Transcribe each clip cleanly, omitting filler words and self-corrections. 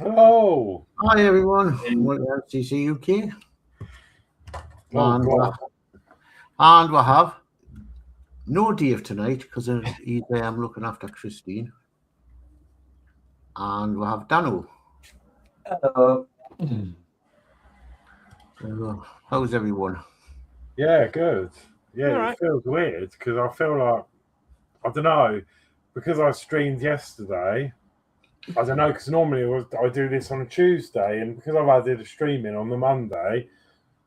Hello. Hi everyone. Welcome to CC UK. And we'll have no Dave tonight because he's looking after Christine. And we'll have Danno. Hello. How's everyone? Yeah, good. Yeah, right. It feels weird because I feel like, I don't know, because I streamed yesterday, I don't know, because normally I do this on a Tuesday, and because I've added a streaming on the Monday,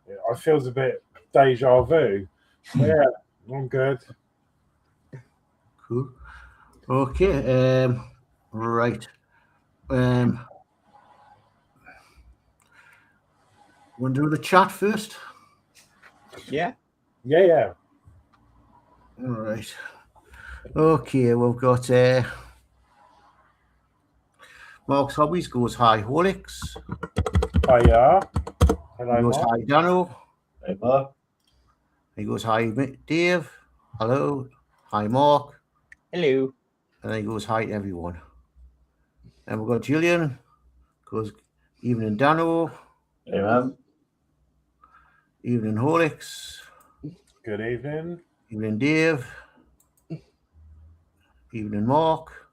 it feels a bit deja vu. Yeah, I'm good. Cool. Okay. Right. Want to do the chat first? Yeah. Yeah. All right. Okay, we've got Mark's Hobbies goes hi Horlixs. Hiya. Hello, He goes Mark. hi Danno. Hey, Mark. He goes hi Dave. Hello. Hi Mark. Hello. And then he goes hi to everyone. And we've got Gillian. Goes evening Danno. Hey, man. Evening Horlixs. Good evening. Evening Dave. Evening Mark.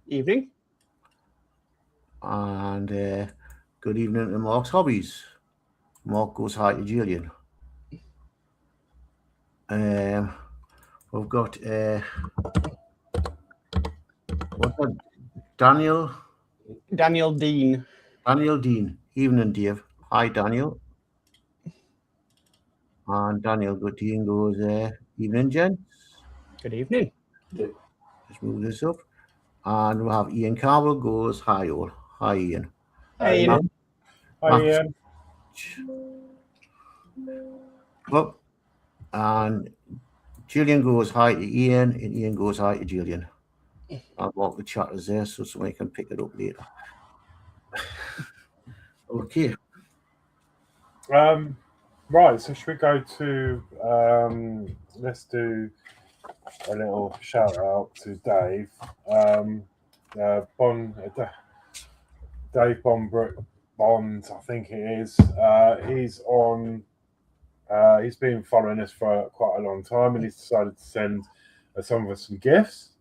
Evening. And good evening to Mark's Hobbies. Mark goes hi to Gillian. We've got what's that? Daniel Dean. Daniel Dean. Evening Dave. Hi Daniel. And Daniel Dean goes evening gents. Good evening. Let's move this up. And we'll have Ian Carwell goes hi all. Hi Ian. Hey, Ian. Hi, Ian. Up. And Gillian goes hi to Ian, and Ian goes hi to Gillian. I'll walk the chatters there so somebody can pick it up later. Okay. Right, so should we go to let's do a little shout out to Dave. Dave Bond, I think it is. He's been following us for quite a long time, and he's decided to send some of us some gifts,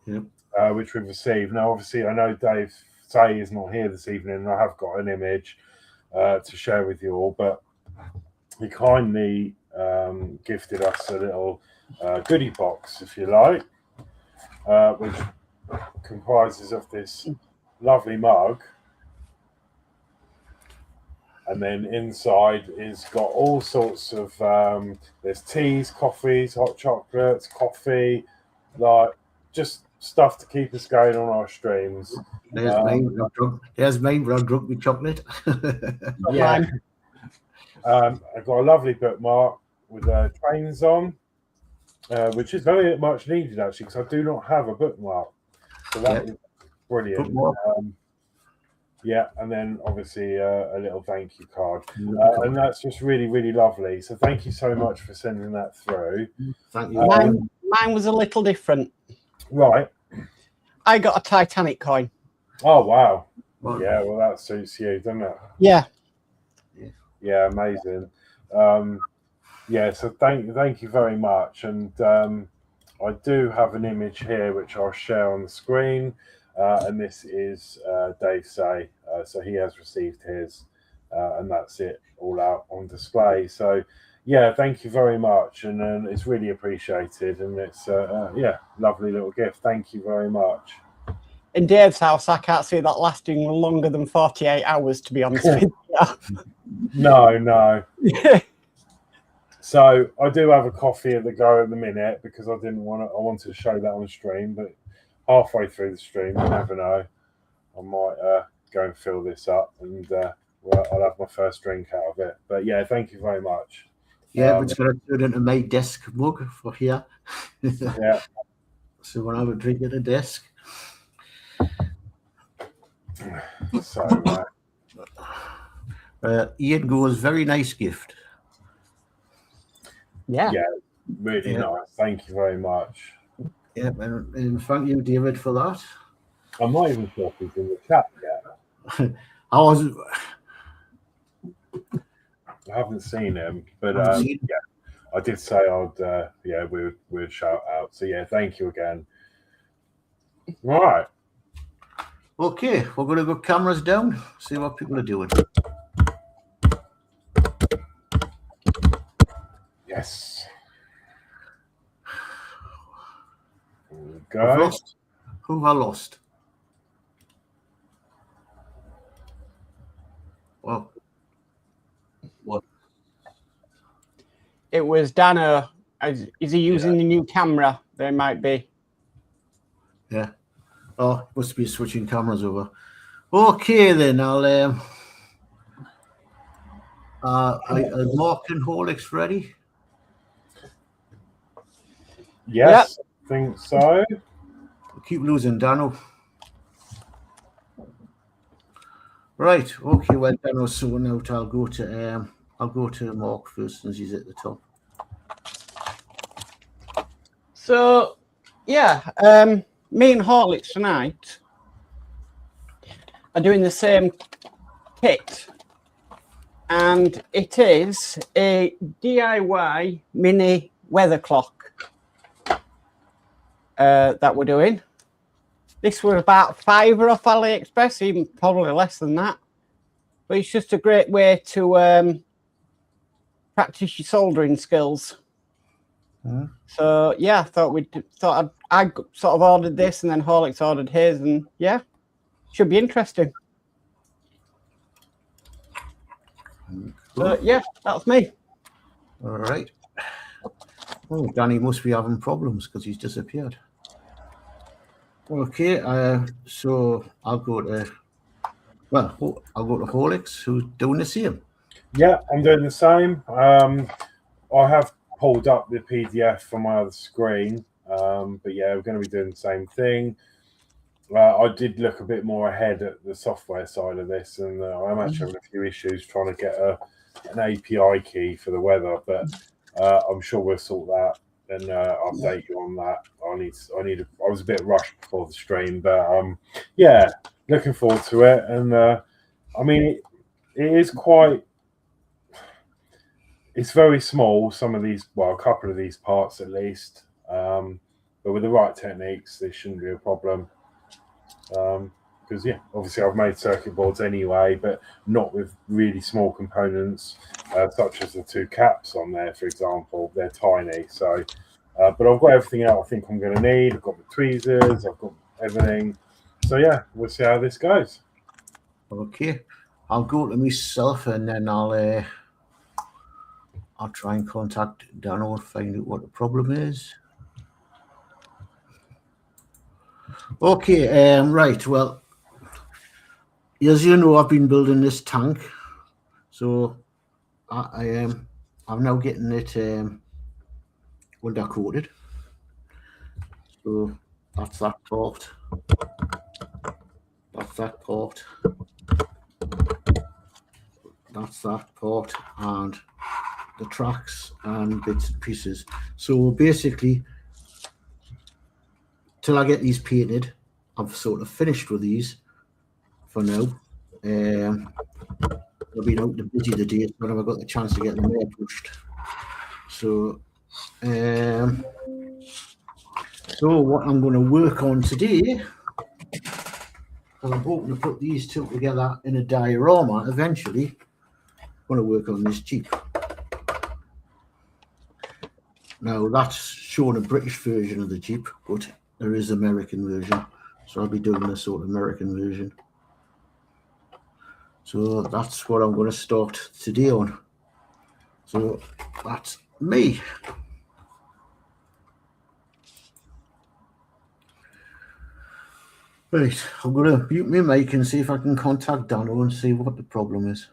which we've received. Now, obviously, I know Dave Say is not here this evening, and I have got an image to share with you all, but he kindly gifted us a little goodie box, if you like, which comprises of this lovely mug. And then inside is got all sorts of there's teas, coffees, hot chocolates, coffee, like just stuff to keep us going on our streams. There's mine, but I'm drunk with chocolate. Yeah. I've got a lovely bookmark with trains on, which is very much needed actually, because I do not have a bookmark. So that is brilliant. Yeah, and then obviously a little thank you card. And that's just really, really lovely. So thank you so much for sending that through. Thank you. Mine was a little different. Right. I got a Titanic coin. Oh, wow. Yeah, well, that suits you, doesn't it? Yeah. Yeah, amazing. Yeah, so thank you very much. And I do have an image here which I'll share on the screen. And this is Dave Say. So he has received his, and that's it all out on display. So yeah, thank you very much, and it's really appreciated, and it's yeah, lovely little gift. Thank you very much. In Dave's house, I can't see that lasting longer than 48 hours, to be honest with you. No. So I do have a coffee at the go at the minute because I wanted to show that on stream, but halfway through the stream, you never know, I might go and fill this up, and well, I'll have my first drink out of it. But yeah, thank you very much. Yeah, but it's going to turn into my desk mug for here. Yeah. So when I have a drink at the desk. So Ian goes, very nice gift. Yeah. Yeah, really nice. Thank you very much. Yeah, and thank you, David, for that. I'm not even sure if he's in the chat yet. I was. I haven't seen him, but Haven't seen him. yeah, I did say I'd yeah, we'd shout out. So yeah, thank you again. Right. Okay, we're going to go cameras down, see what people are doing. Yes. There we We've go. lost. Who have I lost? Well, what? It was Danno. Is he using the new camera? There might be. Yeah. Oh, must be switching cameras over. Okay, then I'll. Are Mark and Horlixs ready? Yes, I think so. We keep losing Danno. Right. Okay. Well, Danno's sorting out. I'll go to Mark first, since he's at the top. So, yeah, me and Horlixs tonight are doing the same kit, and it is a DIY mini weather clock that we're doing. This was about £5 off AliExpress, even probably less than that. But it's just a great way to practice your soldering skills. So yeah, I sort of ordered this, and then Horlixs ordered his, and yeah, should be interesting. So yeah, that's me. All right. Oh, Danny must be having problems because he's disappeared. Okay, so I'll go to Horlixs, who's doing the same. Yeah, I'm doing the same. I have pulled up the PDF from my other screen, but yeah, we're going to be doing the same thing. I did look a bit more ahead at the software side of this, and I'm actually having a few issues trying to get an API key for the weather, but I'm sure we'll sort that and update you on that. I was a bit rushed before the stream, but yeah, looking forward to it. And I mean, it is quite. It's very small. Some of these, well, a couple of these parts at least, but with the right techniques, this shouldn't be a problem. Because yeah, obviously I've made circuit boards anyway, but not with really small components, such as the two caps on there, for example. They're tiny, so but I've got everything out I think I'm going to need. I've got my tweezers, I've got everything, so yeah, we'll see how this goes. Okay, I'll go to myself, and then I'll try and contact Danno and find out what the problem is. Okay, right. Well, as you know, I've been building this tank, so I'm now getting it undercoated. So that's that part. That's that part. That's that part, and the tracks and bits and pieces. So basically, till I get these painted, I've sort of finished with these for now. I've been out to busy the day, but I've got the chance to get them airbrushed. So, so what I'm going to work on today, because I'm hoping to put these two together in a diorama eventually. I'm going to work on this Jeep. Now that's showing a British version of the Jeep, but there is American version, so I'll be doing the sort of American version. So that's what I'm going to start today on. So that's me. Right, I'm going to mute my mic and see if I can contact Danno and see what the problem is.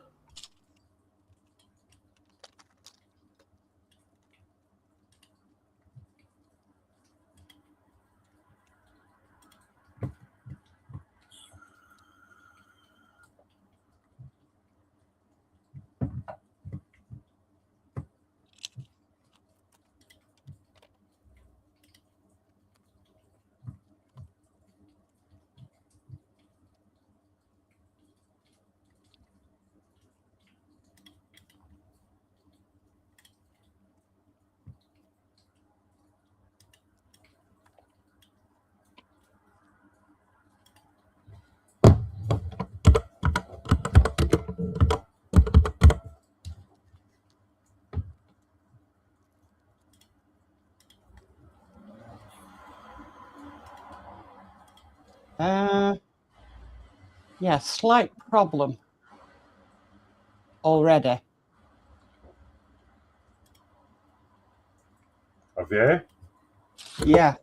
Yeah, slight problem already. Have you? Yeah.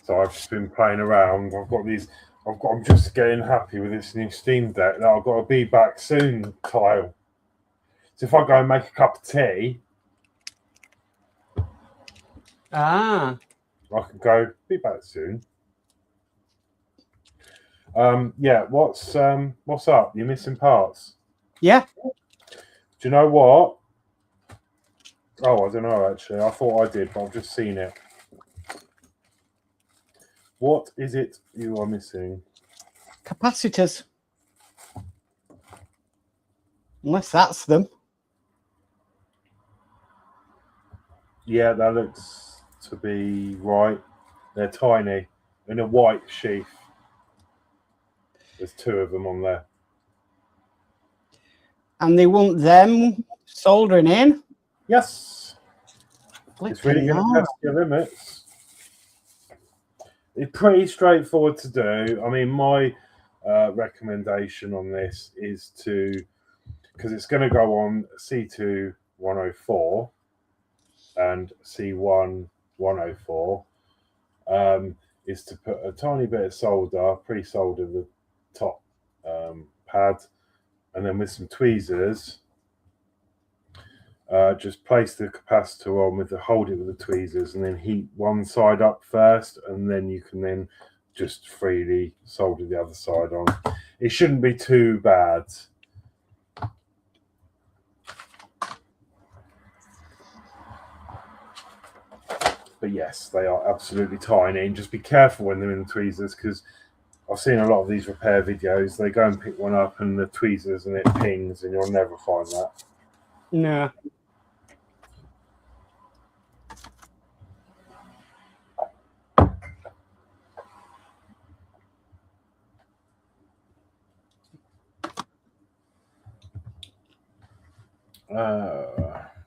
So I've just been playing around. I'm just getting happy with this new Steam Deck. Now I've got to be back soon, Kyle. So if I go and make a cup of tea, I can go be back soon. Yeah, what's up? You're missing parts. Yeah. Do you know what? Oh, I don't know actually. I thought I did, but I've just seen it. What is it you are missing? Capacitors. Unless that's them. Yeah, that looks to be right. They're tiny in a white sheath. There's 2 of them on there. And they want them soldering in? Yes. It's really going to hell. test your limits. It's pretty straightforward to do. I mean, my recommendation on this is because it's going to go on C2 104 and C1 104, is to put a tiny bit of solder, pre-solder the top pad, and then with some tweezers, just place the capacitor on hold it with the tweezers, and then heat one side up first, and then you can then just freely solder the other side on. It shouldn't be too bad. But yes, they are absolutely tiny, and just be careful when they're in the tweezers, because I've seen a lot of these repair videos. They go and pick one up and the tweezers and it pings, and you'll never find that. No.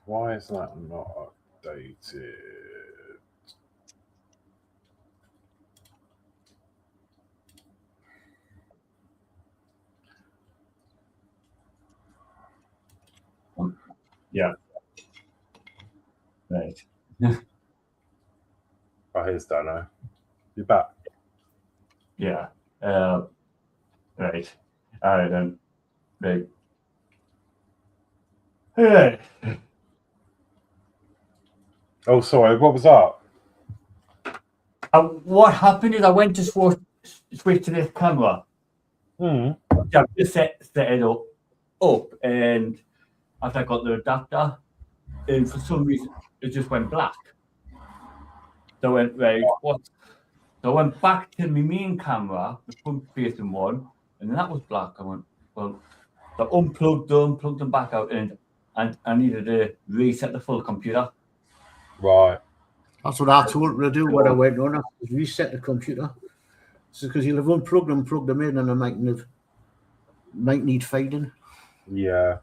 Why is that not updated? Yeah. Right. Oh, here's Danno. You're back. Yeah. Right. All right then. Right. Hey. Oh, sorry. What was that? What happened is I went to switch to this camera. Hmm. Yeah, just set it up, and as I got the adapter, and for some reason it just went black. So I went, right, what? So I went back to my main camera, the front facing one, and then that was black. I went, well, so I unplugged them back out, and I needed to reset the full computer. Right. That's what I told her to do when I went on. I reset the computer. So because you'll have unplugged them, plugged them in, and they might need fading. Yeah.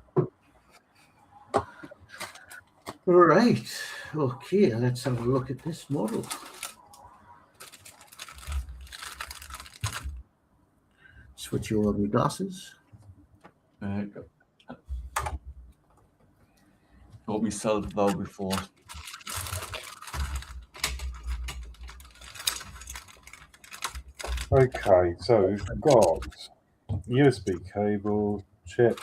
All right. Okay, let's have a look at this model. Switch over my glasses. Got myself though before. Okay, so we've got USB cable, chip.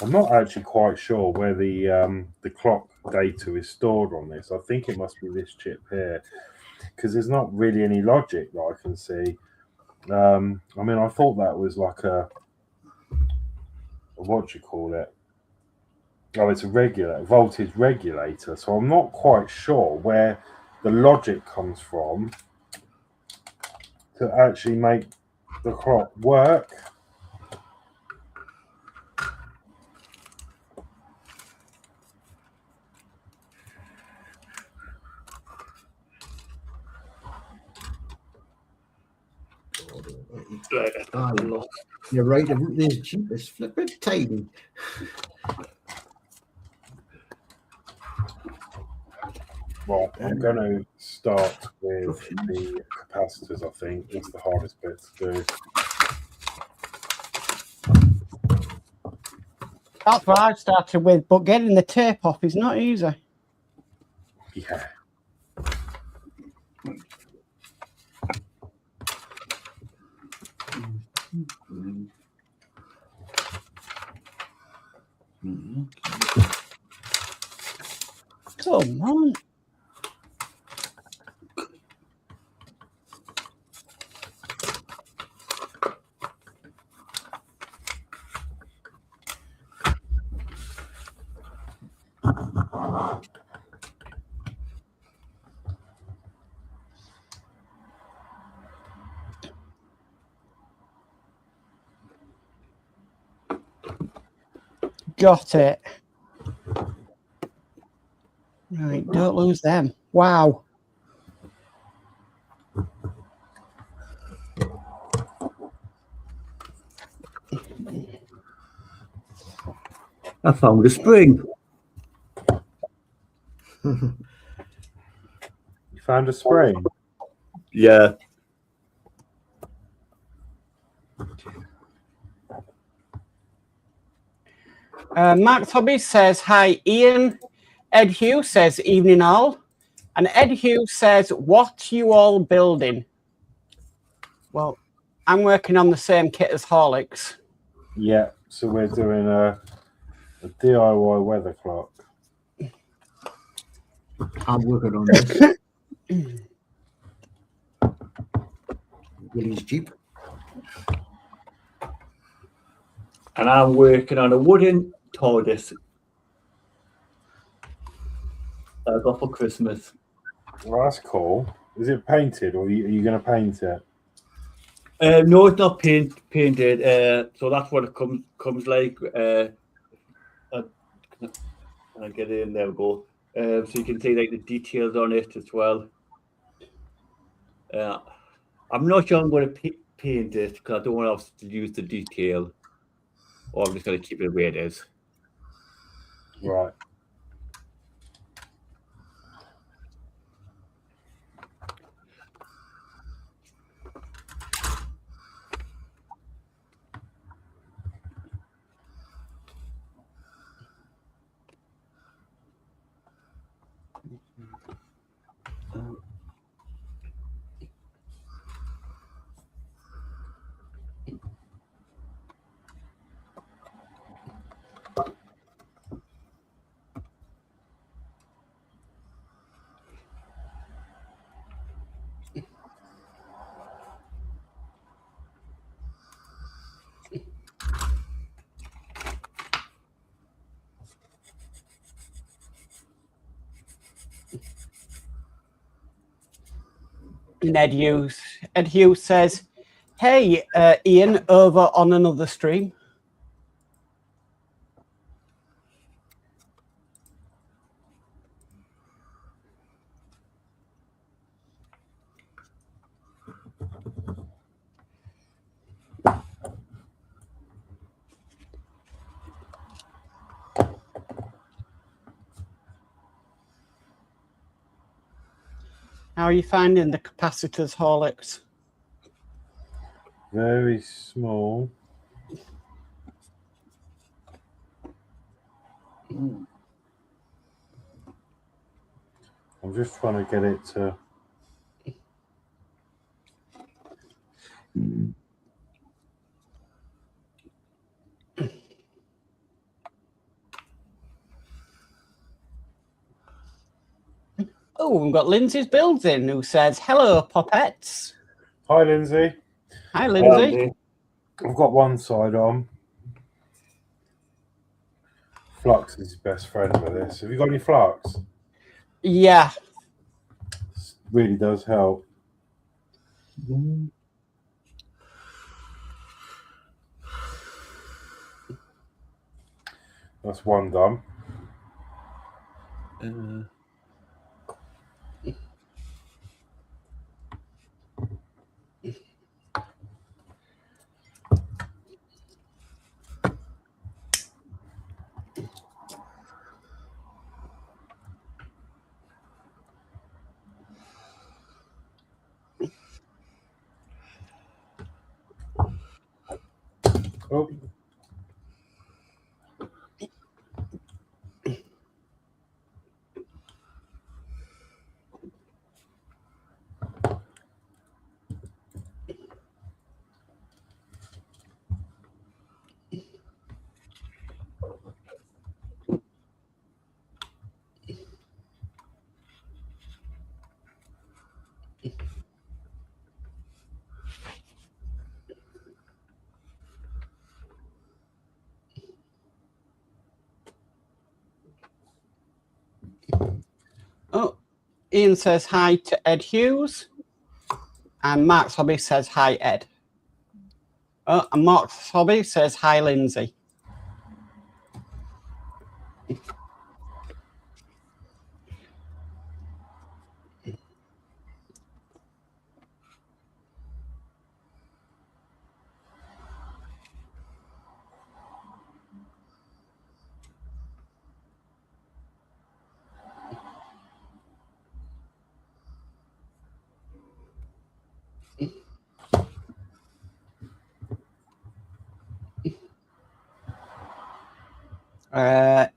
I'm not actually quite sure where the clock data is stored on this. I think it must be this chip here, because there's not really any logic that I can see. I mean, I thought that was like a what do you call it? Oh, it's a voltage regulator. So I'm not quite sure where the logic comes from to actually make the clock work. Oh, you're right. This Jeep is flipping tiny. Right, I'm going to start with the capacitors, I think. It's the hardest bit to do. That's what I started with, but getting the tape off is not easy. Yeah. Come on. Got it. Right, don't lose them. Wow. I found a spring. You found a spring? Yeah. Mark Hobbies says, hi, Ian. Ed Hughes says, evening all. And Ed Hughes says, what you all building? Well, I'm working on the same kit as Horlixs. Yeah, so we're doing a DIY weather clock. I'm working on this. Willie's Jeep. And I'm working on a wooden TARDIS I got for Christmas. Well, that's cool. Is it painted, or are you going to paint it? No, it's not painted. So that's what it comes like. I get it in there. We go. So you can see like the details on it as well. I'm not sure I'm going to paint it because I don't want to use the detail, or I'm just going to keep it where it is. Right. And Ed Hughes says, hey, Ian, over on another stream. How are you finding the capacitors, Horlicks? Very small. I'm just trying to get it to... Oh, we've got Lindsey's Builds in, who says, hello, Poppets. Hi, Lindsay. Hi, Lindsay. I've got one side on. Flux is his best friend with this. Have you got any flux? Yeah. This really does help. That's one done. Oh. Oh, Ian says hi to Ed Hughes. And Mark's Hobby says hi, Ed. Oh, and Mark's Hobby says hi, Lindsay.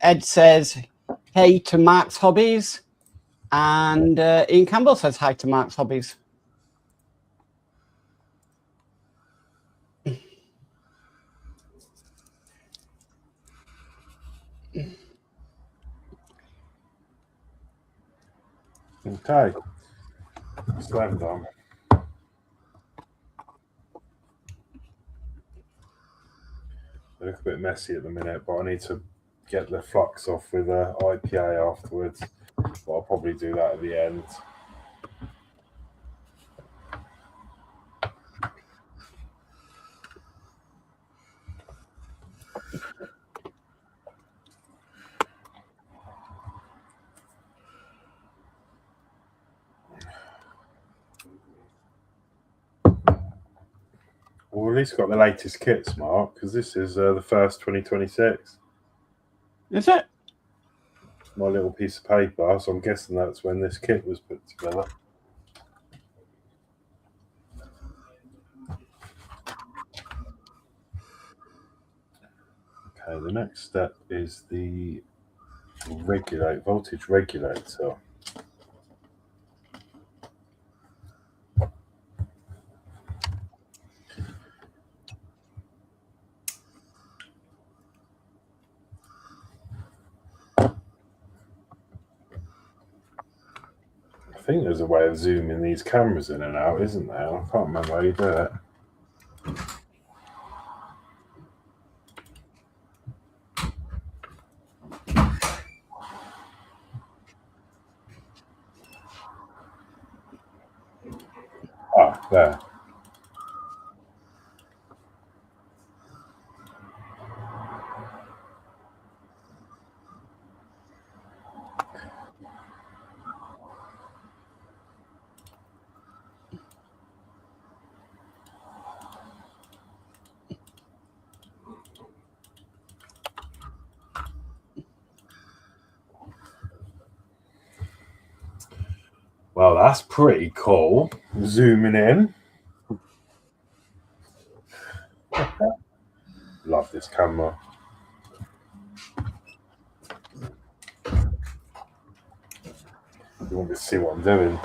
Ed says hey to Mark's Hobbies. And Ian Campbell says hi to Mark's Hobbies. Okay. Slam done. They look a bit messy at the minute, but I need to get the flux off with IPA afterwards. But I'll probably do that at the end. Well, at least got the latest kits, Mark, because this is the first 2026. Is it? My little piece of paper, so I'm guessing that's when this kit was put together. Okay, the next step is the voltage regulator. I think there's a way of zooming these cameras in and out, isn't there? I can't remember how you do it. Ah, there. Well, that's pretty cool. Zooming in. Love this camera. You want to see what I'm doing?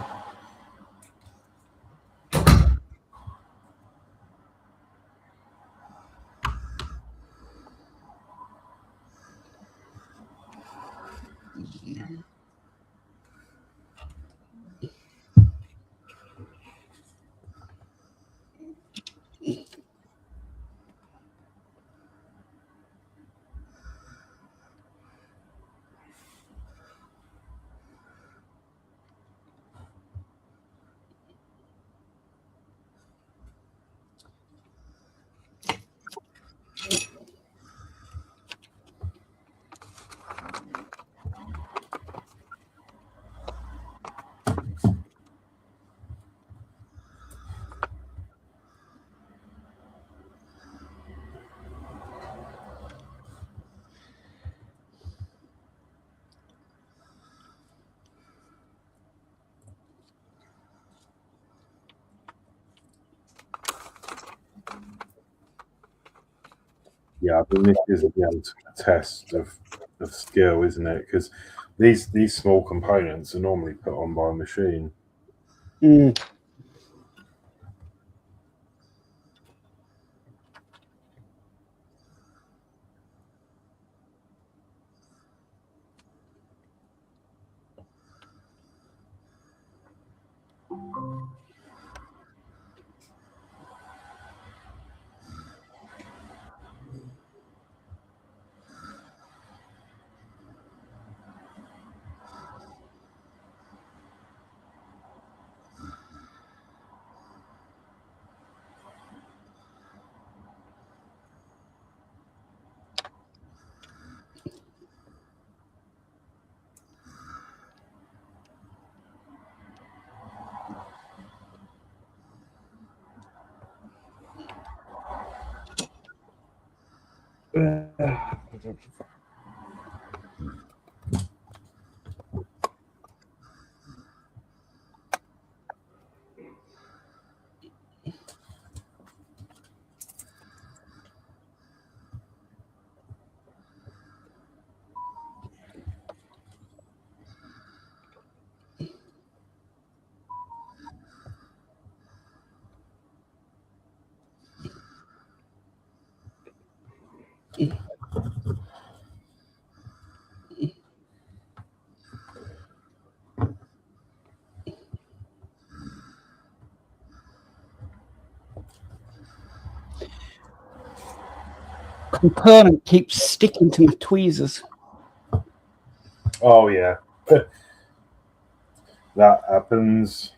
Yeah, I mean, this is again a test of skill, isn't it? Because these small components are normally put on by a machine. Mm. Component keeps sticking to my tweezers. Oh yeah, that happens.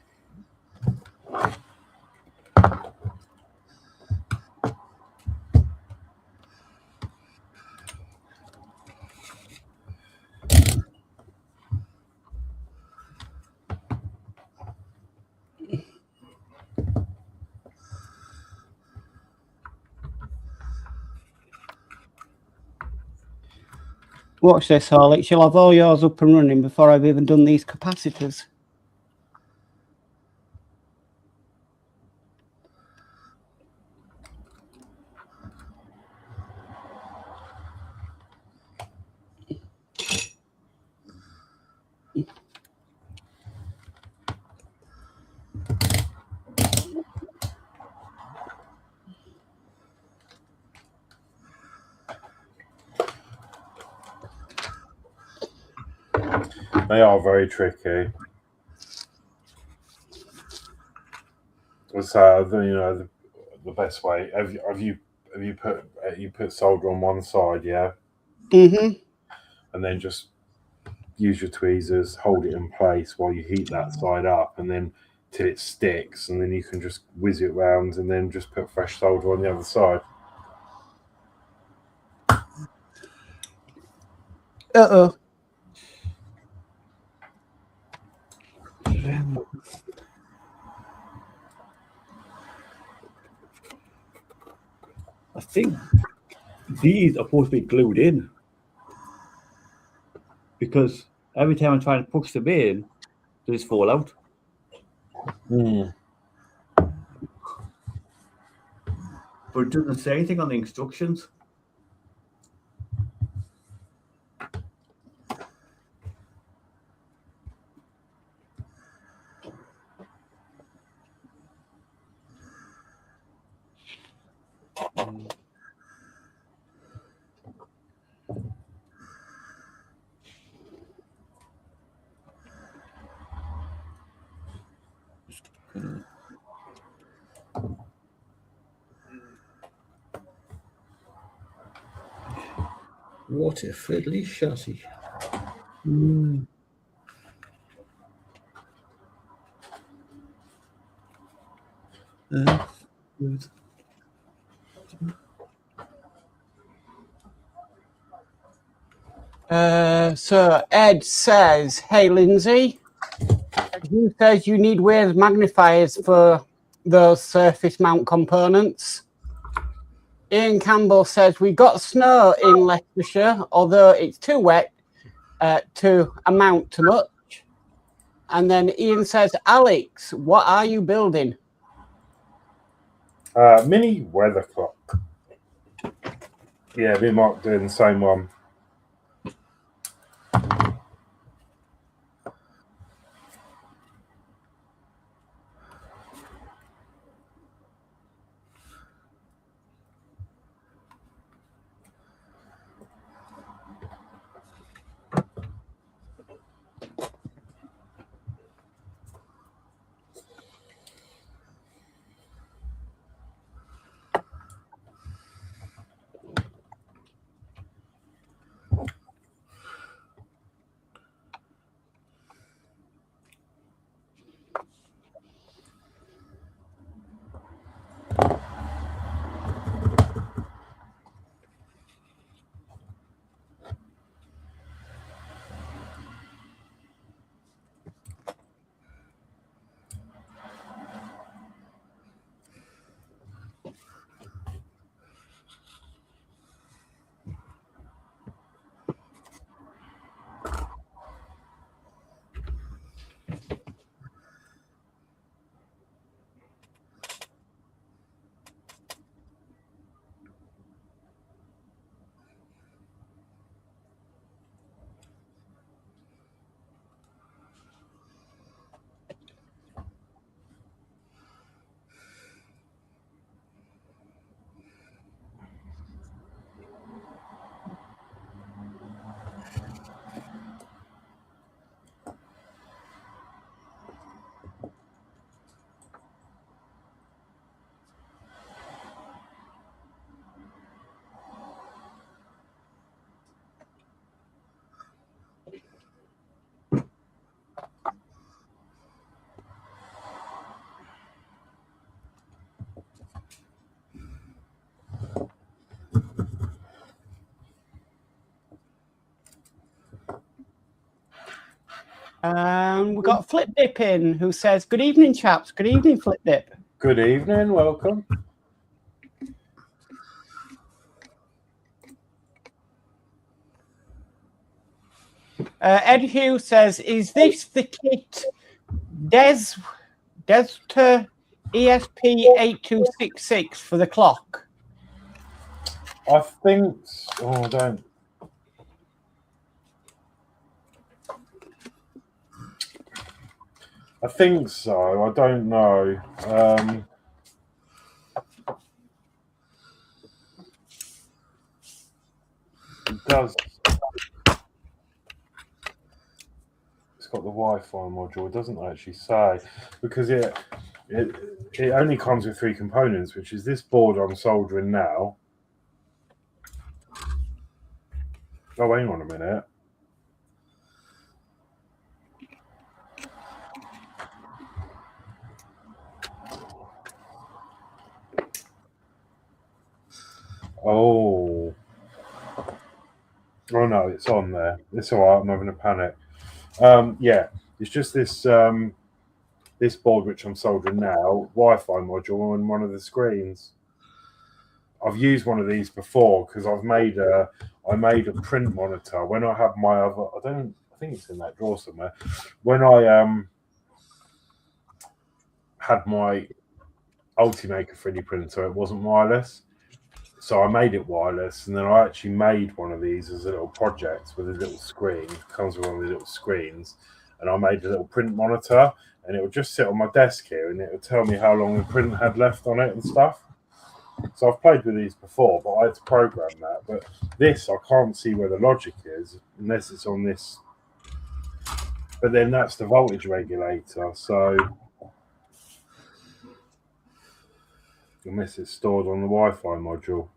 Watch this, Horlixs. You'll have all yours up and running before I've even done these capacitors. They are very tricky. So the best way. Have you put solder on one side, yeah? Mm-hmm. And then just use your tweezers, hold it in place while you heat that side up, and then till it sticks, and then you can just whiz it round, and then just put fresh solder on the other side. Uh-oh. I think these are supposed to be glued in, because every time I'm trying to push them in, they just fall out. Mm. But it doesn't say anything on the instructions. What a fiddly chassis. Mm. Good. So Ed says, hey, Lindsay, who says you need weird magnifiers for those surface mount components? Ian Campbell says, we got snow in Leicestershire, although it's too wet to amount to much. And then Ian says, Alex, what are you building? Mini weather clock. Yeah, me and Mark doing the same one. We've got Flip Dip in who says, "Good evening, chaps." Good evening, Flip Dip. Good evening, welcome. Ed Hughes says, "Is this the kit Dester ESP8266 for the clock?" I think. Oh, I don't. I think so. I don't know. It does. It's got the Wi-Fi module. It doesn't actually say because it only comes with 3 components, which is this board I'm soldering now. Oh, hang on a minute. Oh no, it's on there. It's all right. I'm having a panic. Yeah, it's just this this board which I'm soldering now, Wi-Fi module on one of the screens. I've used one of these before because I made a print monitor when I had my other. I think it's in that drawer somewhere. When I had my Ultimaker 3D printer, it wasn't wireless. So I made it wireless, and then I actually made one of these as a little project with a little screen. It comes with one of the little screens, and I made a little print monitor, and it would just sit on my desk here, and it would tell me how long the print had left on it and stuff. So I've played with these before, but I had to program that. But this, I can't see where the logic is unless it's on this. But then that's the voltage regulator, so unless it's stored on the Wi-Fi module.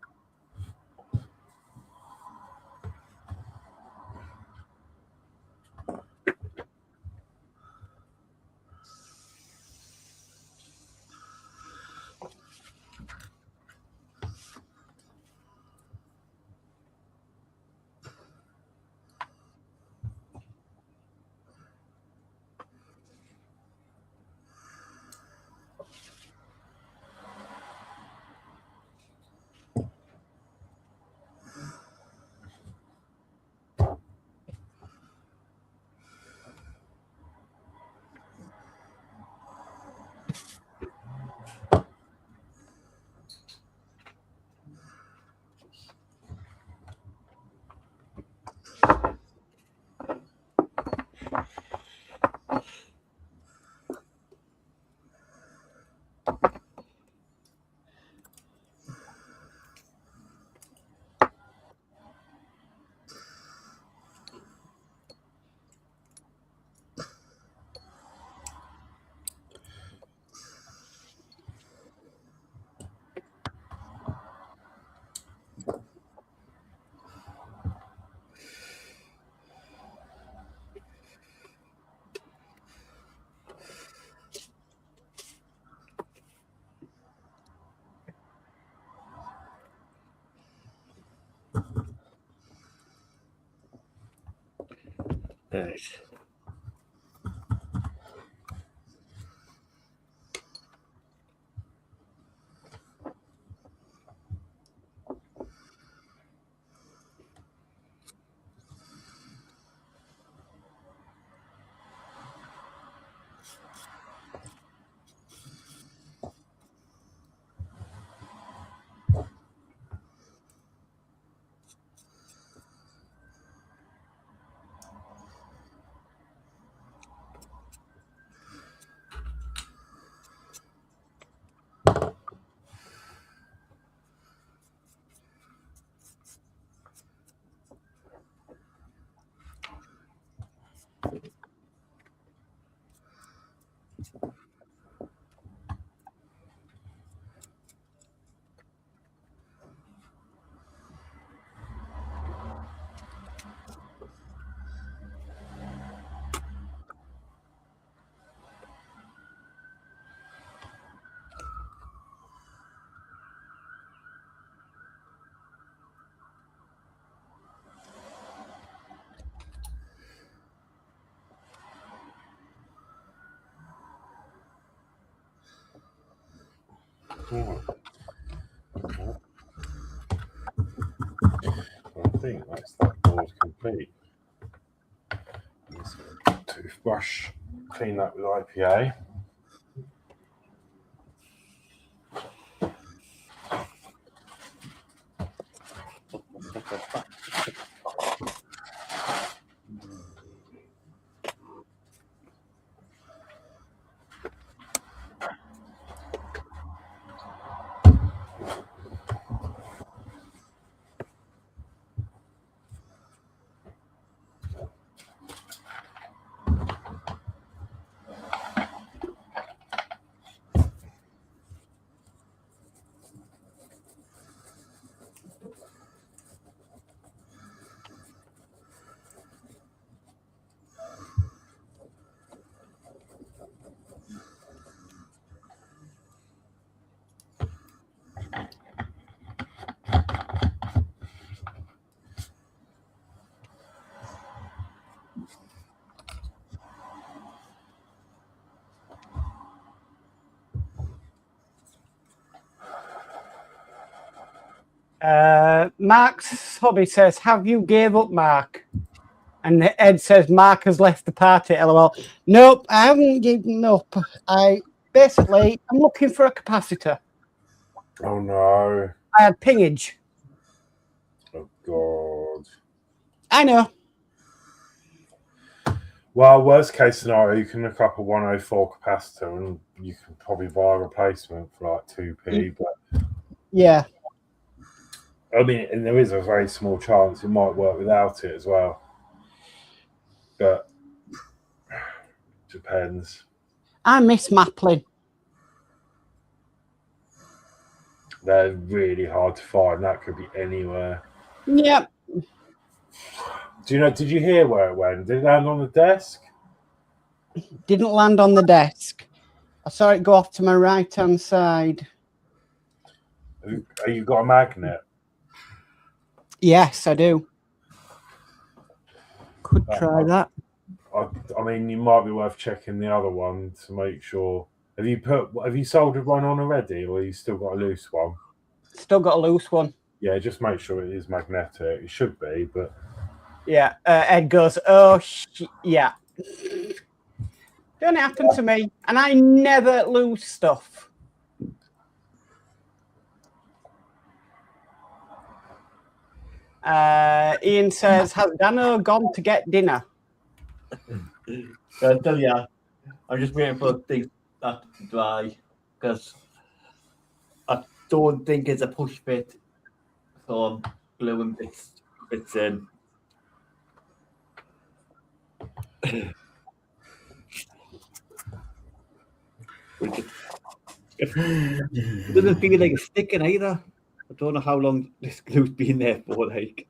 Right. I think that's that board complete. Toothbrush, clean that with IPA. Mark's hobby says, "Have you gave up, Mark?" And Ed says, "Mark has left the party." LOL. Nope, I haven't given up. I'm looking for a capacitor. Oh no! I had pingage. Oh god! I know. Well, worst case scenario, you can look up a 104 capacitor and you can probably buy a replacement for like 2p. But yeah, I mean, and there is a very small chance it might work without it as well. But depends. I miss Maplin. They're really hard to find. That could be anywhere. Yep. Do you know? Did you hear where it went? Did it land on the desk? Didn't land on the desk. I saw it go off to my right-hand side. Have you got a magnet? Yes, I do. Could try that. I mean, you might be worth checking the other one to make sure. Have you soldered one on already, or you still got a loose one? Still got a loose one. Yeah, just make sure it is magnetic. It should be, but yeah. Ed goes, "Oh, yeah." Don't happen to me, and I never lose stuff. Ian says, "Has Danno gone to get dinner?" I'll tell you, I'm just waiting for things that to dry because I don't think it's a push fit, so I'm gluing bits in. It doesn't feel like it's sticking either. I don't know how long this glue's been there for, like.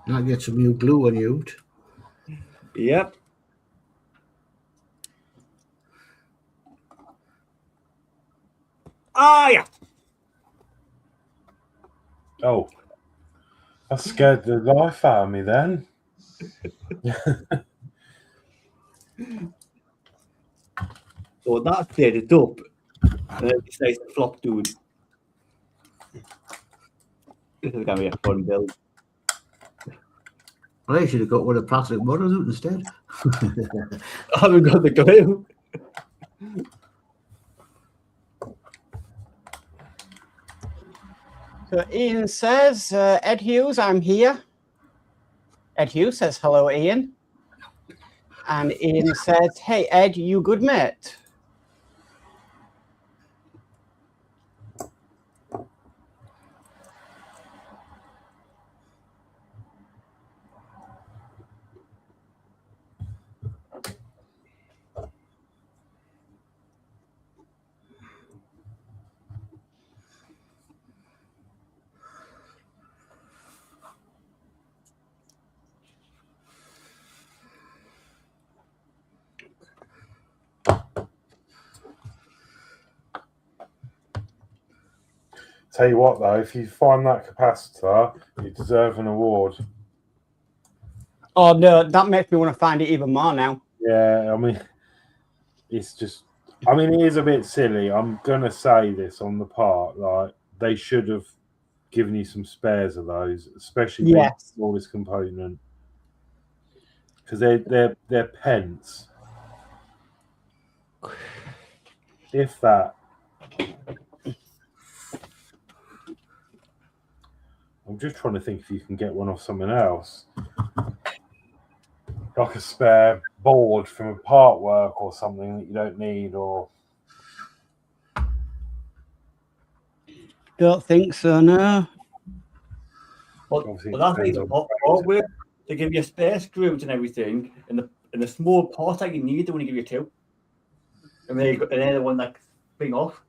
I'll get some new glue on you. Yep. Ah, yeah. Oh, that scared the life out of me then. So that's set it up. And it's nice and flop, dude. This is going to be a fun build. Well, I should have got one of the plastic models out instead. I haven't got the glue. So Ian says, Ed Hughes, I'm here. Ed Hughes says, hello, Ian. And Ian says, hey, Ed, you good, mate? Tell you what, though, if you find that capacitor, you deserve an award. Oh, no, that makes me want to find it even more now. Yeah, I mean, it's just, I mean, it is a bit silly. I'm going to say this on the part, like, they should have given you some spares of those, especially the smallest component. Because they're pence. If that. I'm just trying to think if you can get one off someone else. Like a spare board from a Partwork or something that you don't need, or... Don't think so, no. Well, that's like the Partwork. They give you spare screws and everything, and the small parts that you need, they only give you 2. And then you got another one that spring off.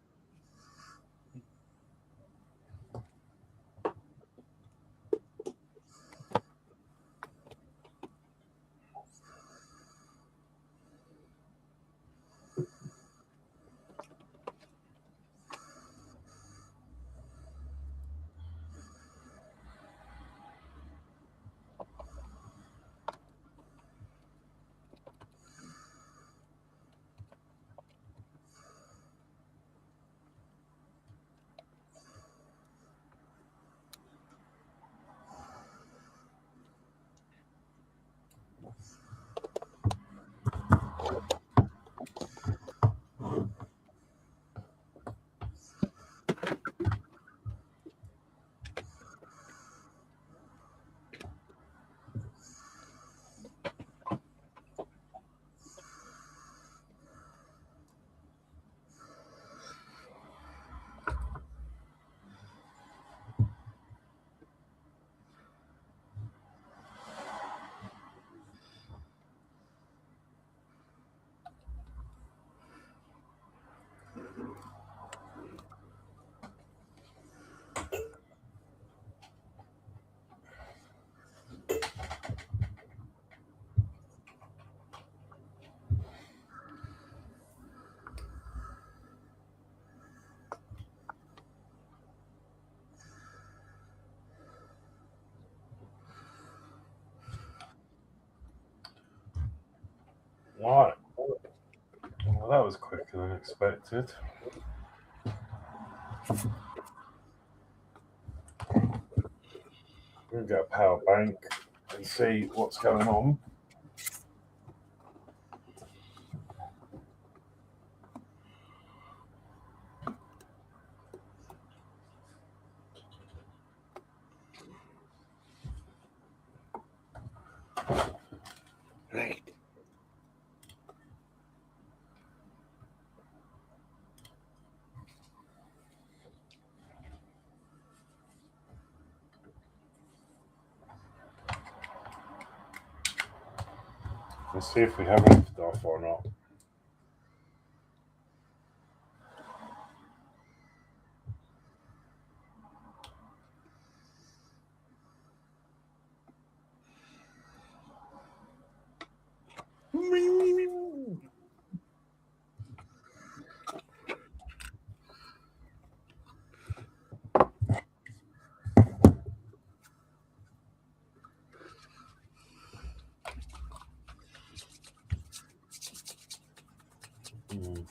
Right. Well, that was quicker than expected. We'll get a power bank and see what's going on. Right. Let's see if we have enough stuff or not. Mm.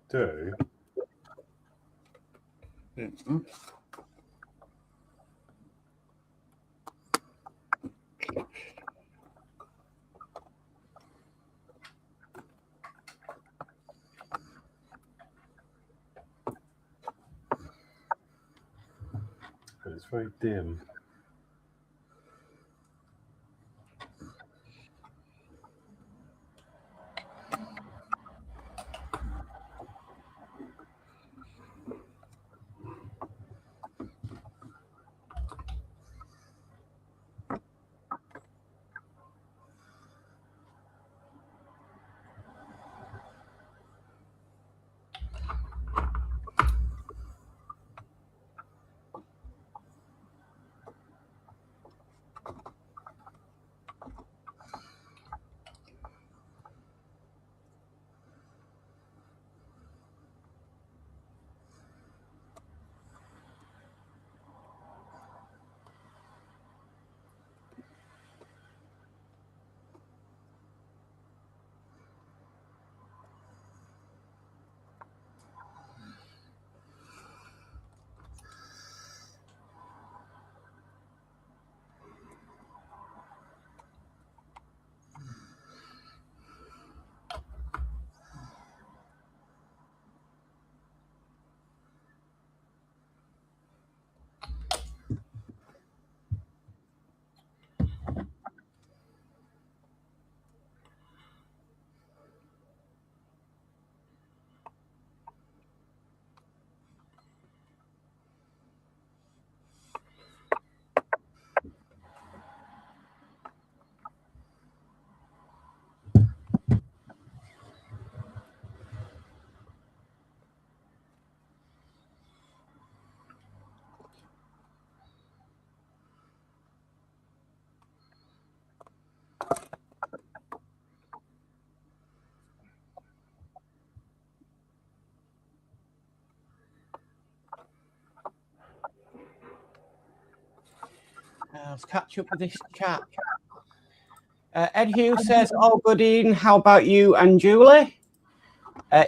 Do. Mm-hmm. It's very dim. Let's catch up with this chat. Ed Hughes says, "Oh, good evening. How about you and Julie?"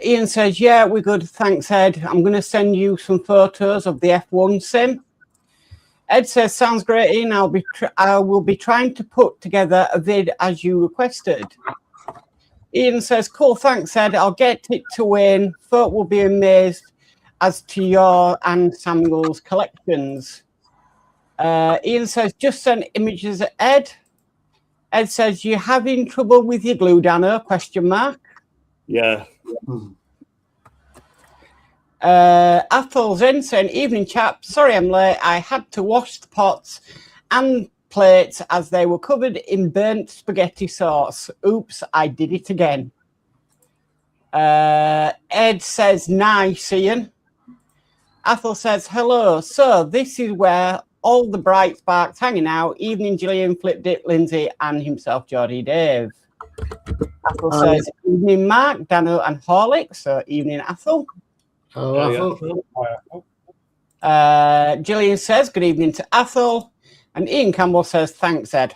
Ian says, "Yeah, we're good. Thanks, Ed. I'm going to send you some photos of the F1 sim." Ed says, "Sounds great, Ian. I will be trying to put together a vid as you requested." Ian says, "Cool. Thanks, Ed. I'll get it to Wayne. Folk will be amazed as to your and Samuel's collections." Ian says, "Just send images at Ed." Ed says, "You having trouble with your glue, Danno? Question mark. Yeah. Athol Zen saying, "Evening, chap. Sorry I'm late. I had to wash the pots and plates as they were covered in burnt spaghetti sauce. Oops, I did it again." Ed says, "Nice, Ian." Athol says, "Hello. So this is where all the bright sparks hanging out. Evening, Gillian, Flip Dip, Lindsey, and himself, Geordie Dave." Athol says, "Evening, Mark, Danno, and Horlixs." So evening, Athol. Hello, Gillian says, "Good evening to Athol." And Ian Campbell says, "Thanks, Ed."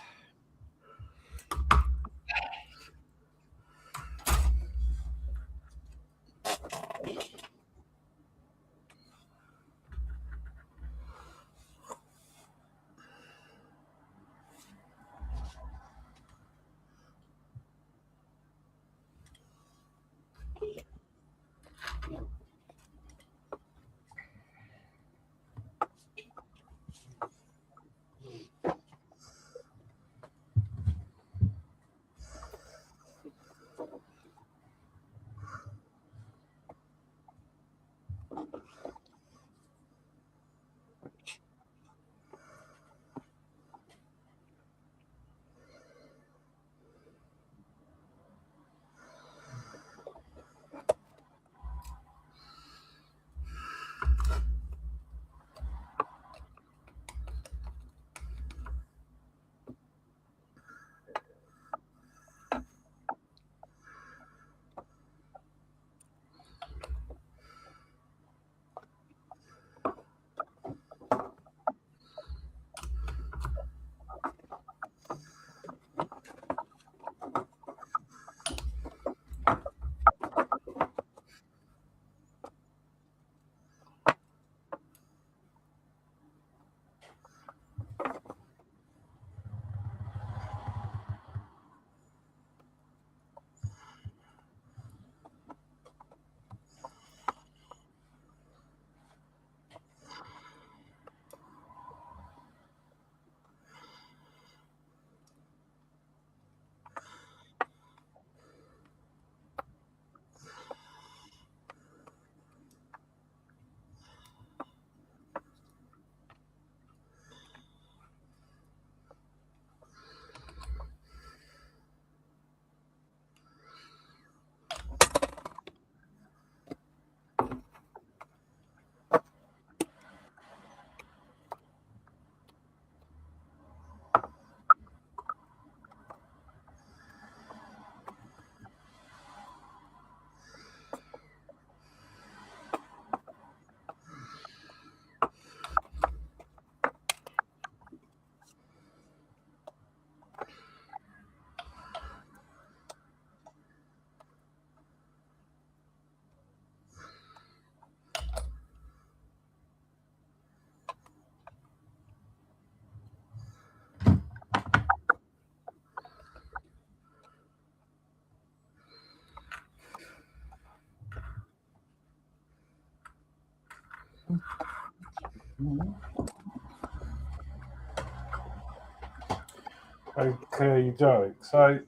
Okay, Joe. So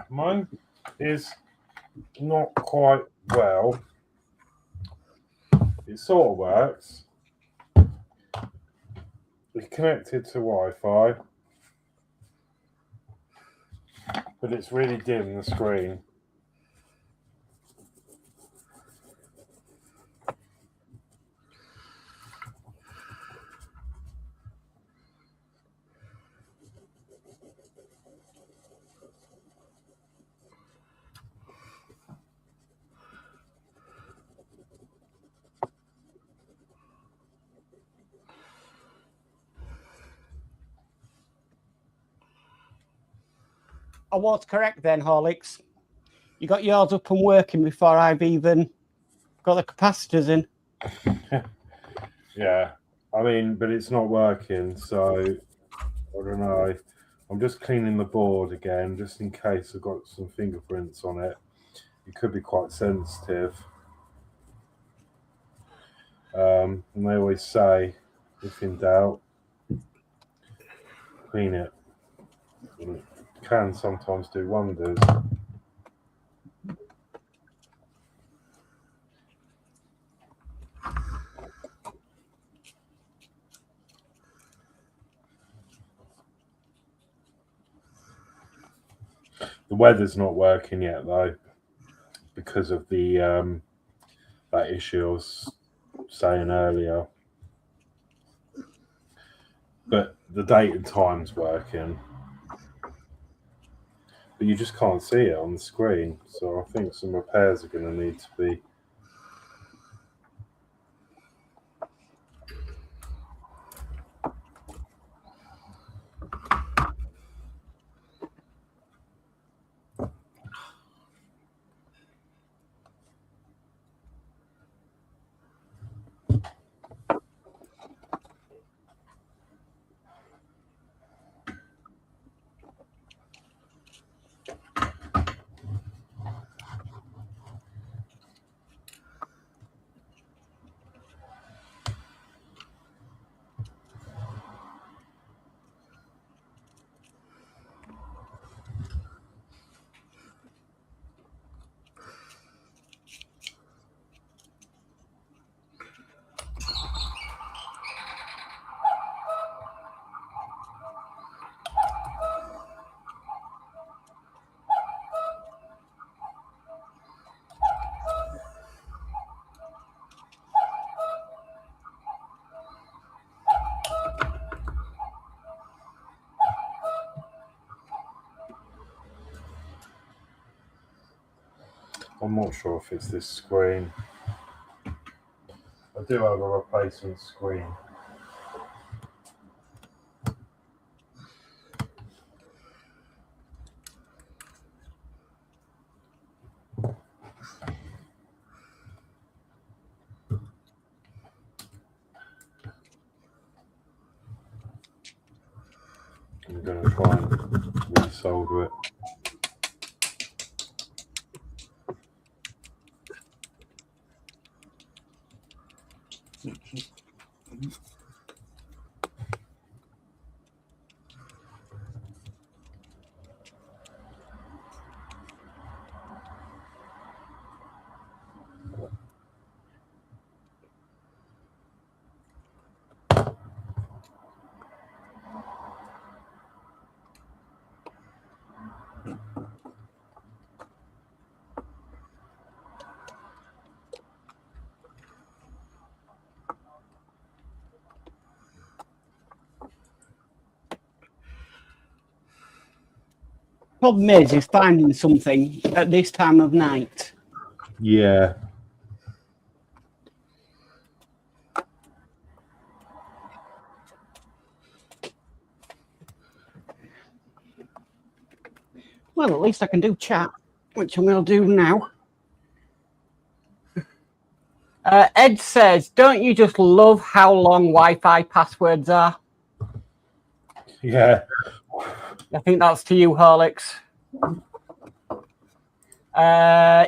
mine is not quite well. It sort of works. It's connected to Wi-Fi, but it's really dim, the screen. I was correct then, Horlixs. You got yours up and working before I've even got the capacitors in. Yeah, I mean, but it's not working, so I don't know. I'm just cleaning the board again, just in case I've got some fingerprints on it. It could be quite sensitive. And they always say, if in doubt, clean it. And it can sometimes do wonders. The weather's not working yet though, because of the that issue I was saying earlier. But the date and time's working. But you just can't see it on the screen. So I think some repairs are going to need to be. I'm not sure if it's this screen. I do have a replacement screen. I'm going to try and resolder it. Problem is finding something at this time of night. Yeah. Well, at least I can do chat, which I'm going to do now. Ed says, don't you just love how long Wi-Fi passwords are? Yeah. I think that's to you, Horlixs.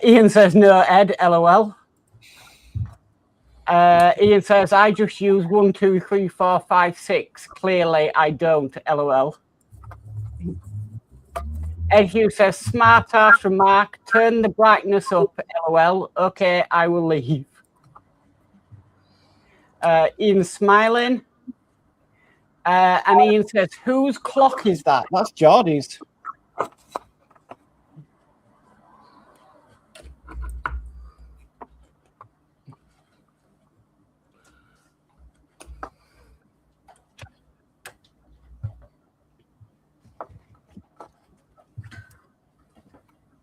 Ian says, no, Ed, LOL. Ian says, I just use 1, 2, 3, 4, 5, 6. Clearly, I don't. LOL. Ed Hugh says, smart ass remark. Turn the brightness up. LOL. Okay, I will leave. Ian's smiling. And Ian says, whose clock is that? That's Geordie's.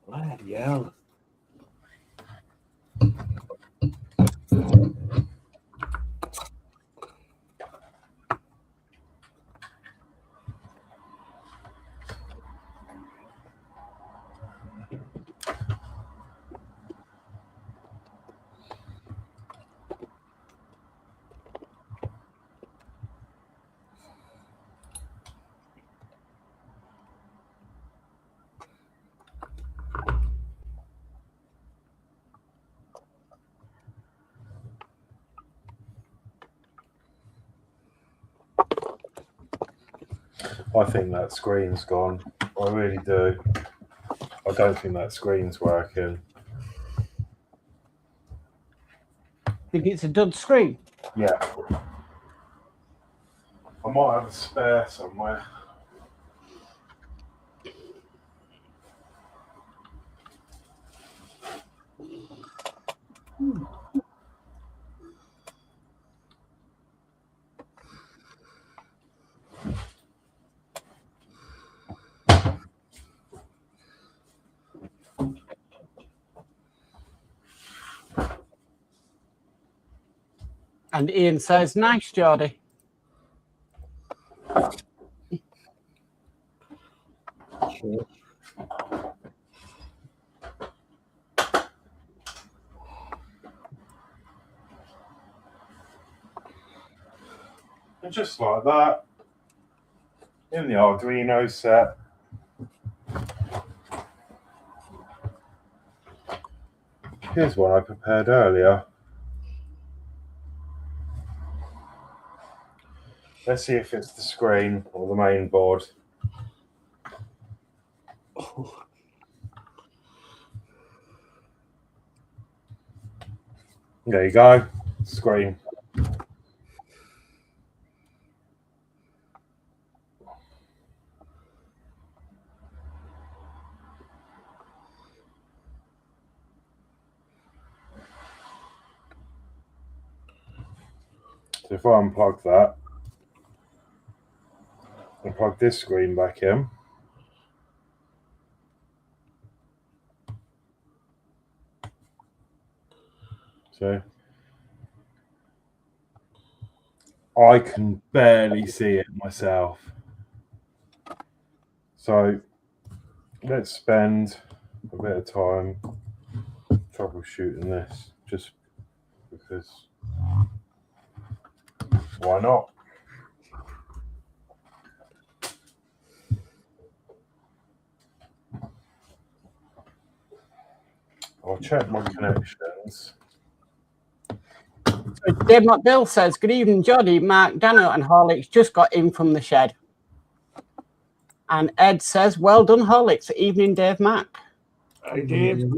Bloody hell. I think that screen's gone. I really do. I don't think that screen's working. Think it's a dud screen? Yeah. I might have a spare somewhere. And Ian says, nice, Geordie. Sure. And just like that, in the Arduino set. Here's one I prepared earlier. Let's see if it's the screen or the main board. Oh. There you go, screen. So if I unplug that, and plug this screen back in, so I can barely see it myself. So let's spend a bit of time troubleshooting this, just because why not? I'll check my connections. So Dave McBill says, good evening, Geordie, Mark, Danno and Horlixs just got in from the shed. And Ed says, well done, Horlixs. Evening, Dave, Mark. I did.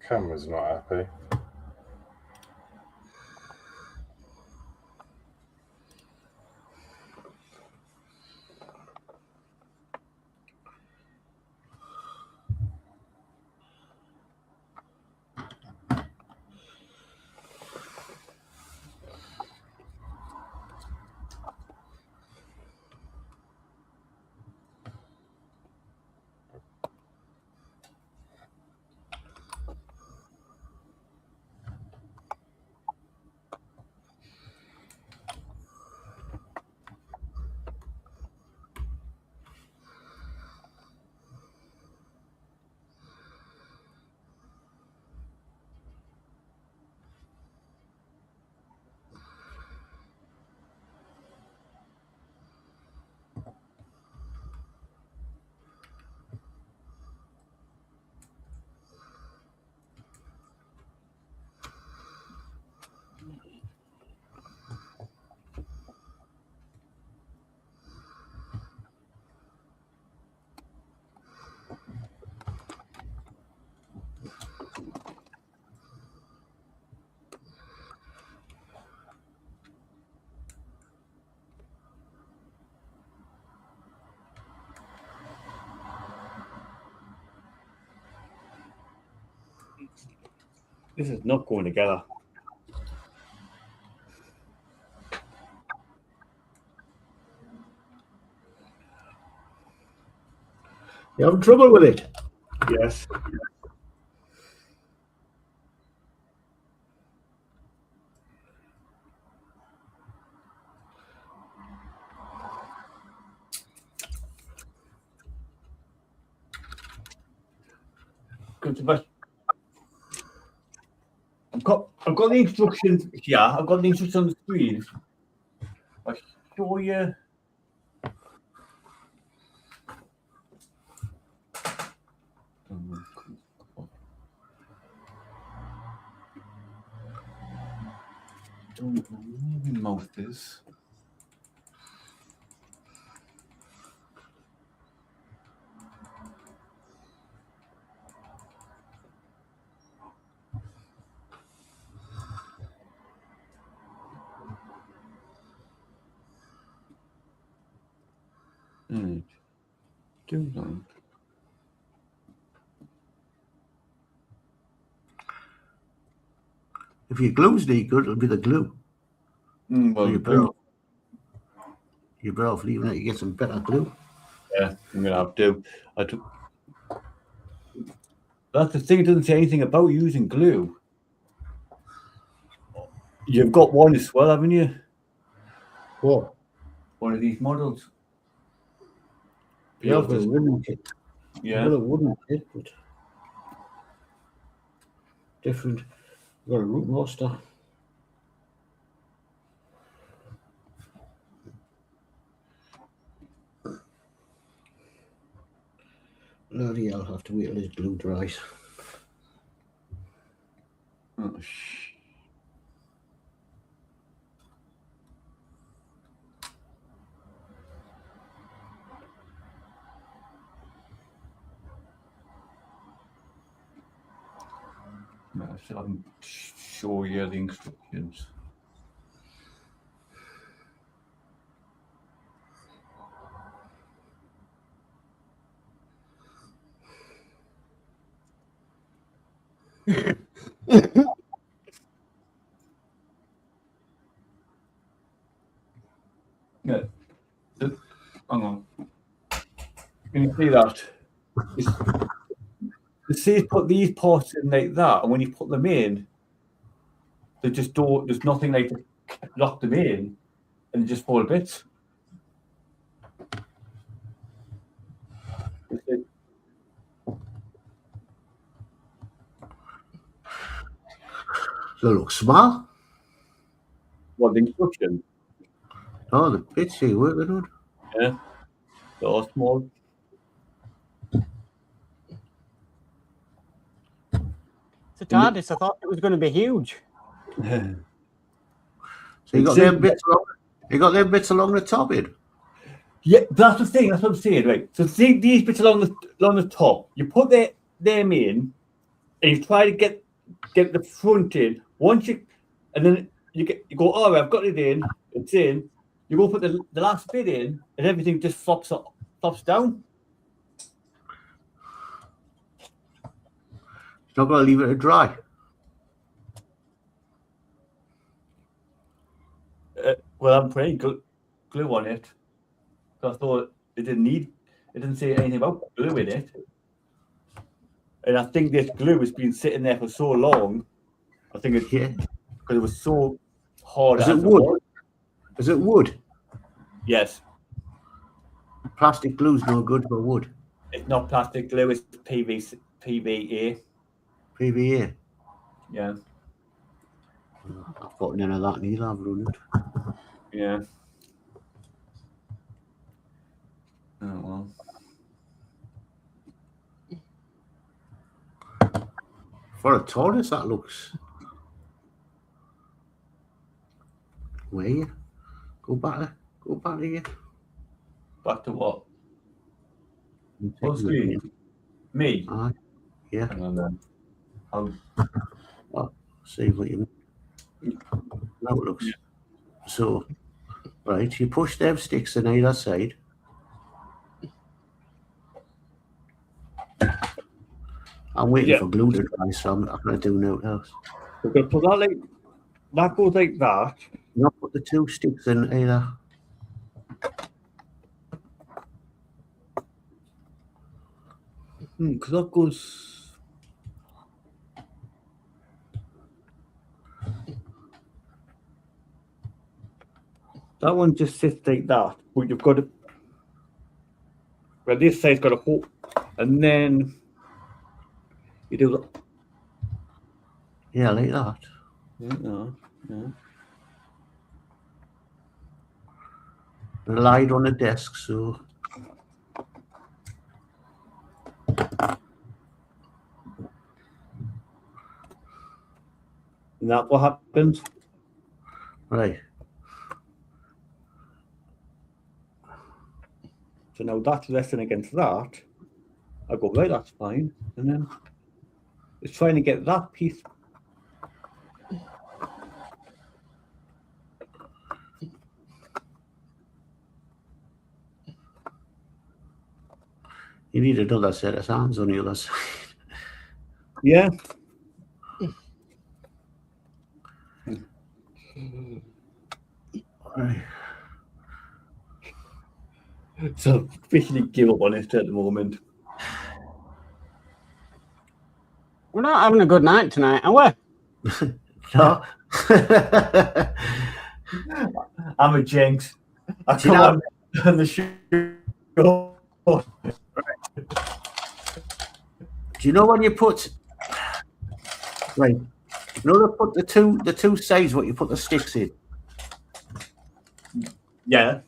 Camera's not happy. This is not going together. You having trouble with it? Yes. I've got the instructions here. I've got the instructions on the screen. I'll show you. Don't know where my mouth is. Too long. If your glue's any good, it'll be the glue. Well, you're better off leaving it. You get some better glue. Yeah, I'm gonna have to. That's the thing. It doesn't say anything about using glue. You've got one as well, haven't you? What? One of these models. Yeah, but it wouldn't it? Yeah. Well, it wouldn't it, but different. You've got a root master. Bloody hell, I'll have to wait till his glue dries. Oh, I still haven't shown you the instructions. Yeah. Hang on. Can you see that? The seeds put these parts in like that, and when you put them in, they just don't. There's nothing like to lock them in, and they just fall a bit. So it looks small. What, the instruction? Oh, the bits you're working on. Yeah, they're all small. To TARDIS, I thought it was going to be huge. So you got them bits along. You got them bits along the top end. Yeah, that's the thing. That's what I'm saying, right? So see these bits along the top. You put them in, and you try to get the front in. Once you, and then you go. Oh, I've got it in. It's in. You go put the last bit in, and everything just flops down. You're not going to leave it to dry. Well, I'm putting glue on it. So I thought it didn't say anything about glue in it. And I think this glue has been sitting there for so long. I think it's because it was so hard. Is it wood? Is it wood? Yes. Plastic glue's no good for wood. It's not plastic glue, it's PVA. PVA? Yeah. I've got none of that neither, I've run it. Yeah. Oh, well. For a tortoise, that looks... Where? Go back here. Back to what? Full screen? Me? Yeah. Hang on then. I'll see what you mean. Now it looks. So, right, you push them sticks on either side. I'm waiting for glue to dry, so I'm not going to do nothing else. We're going to put that like that goes like that. Not put the 2 sticks in either. Because that goes. That one just sits like that, but you've got to. Well, this side's got a hole, and then you do that. Yeah, like that. Yeah. Relied on the desk, so. And that's what happens. Right. So now that's resting against that. I go, right, that's fine. And then it's trying to get that piece. You need another set of hands on the other side. Yeah. Right. So officially give up on it at the moment. We're not having a good night tonight, are we? No. I'm a jinx. I come on the show. Do you know when you put right? You know to put the two sides what you put the sticks in? Yeah.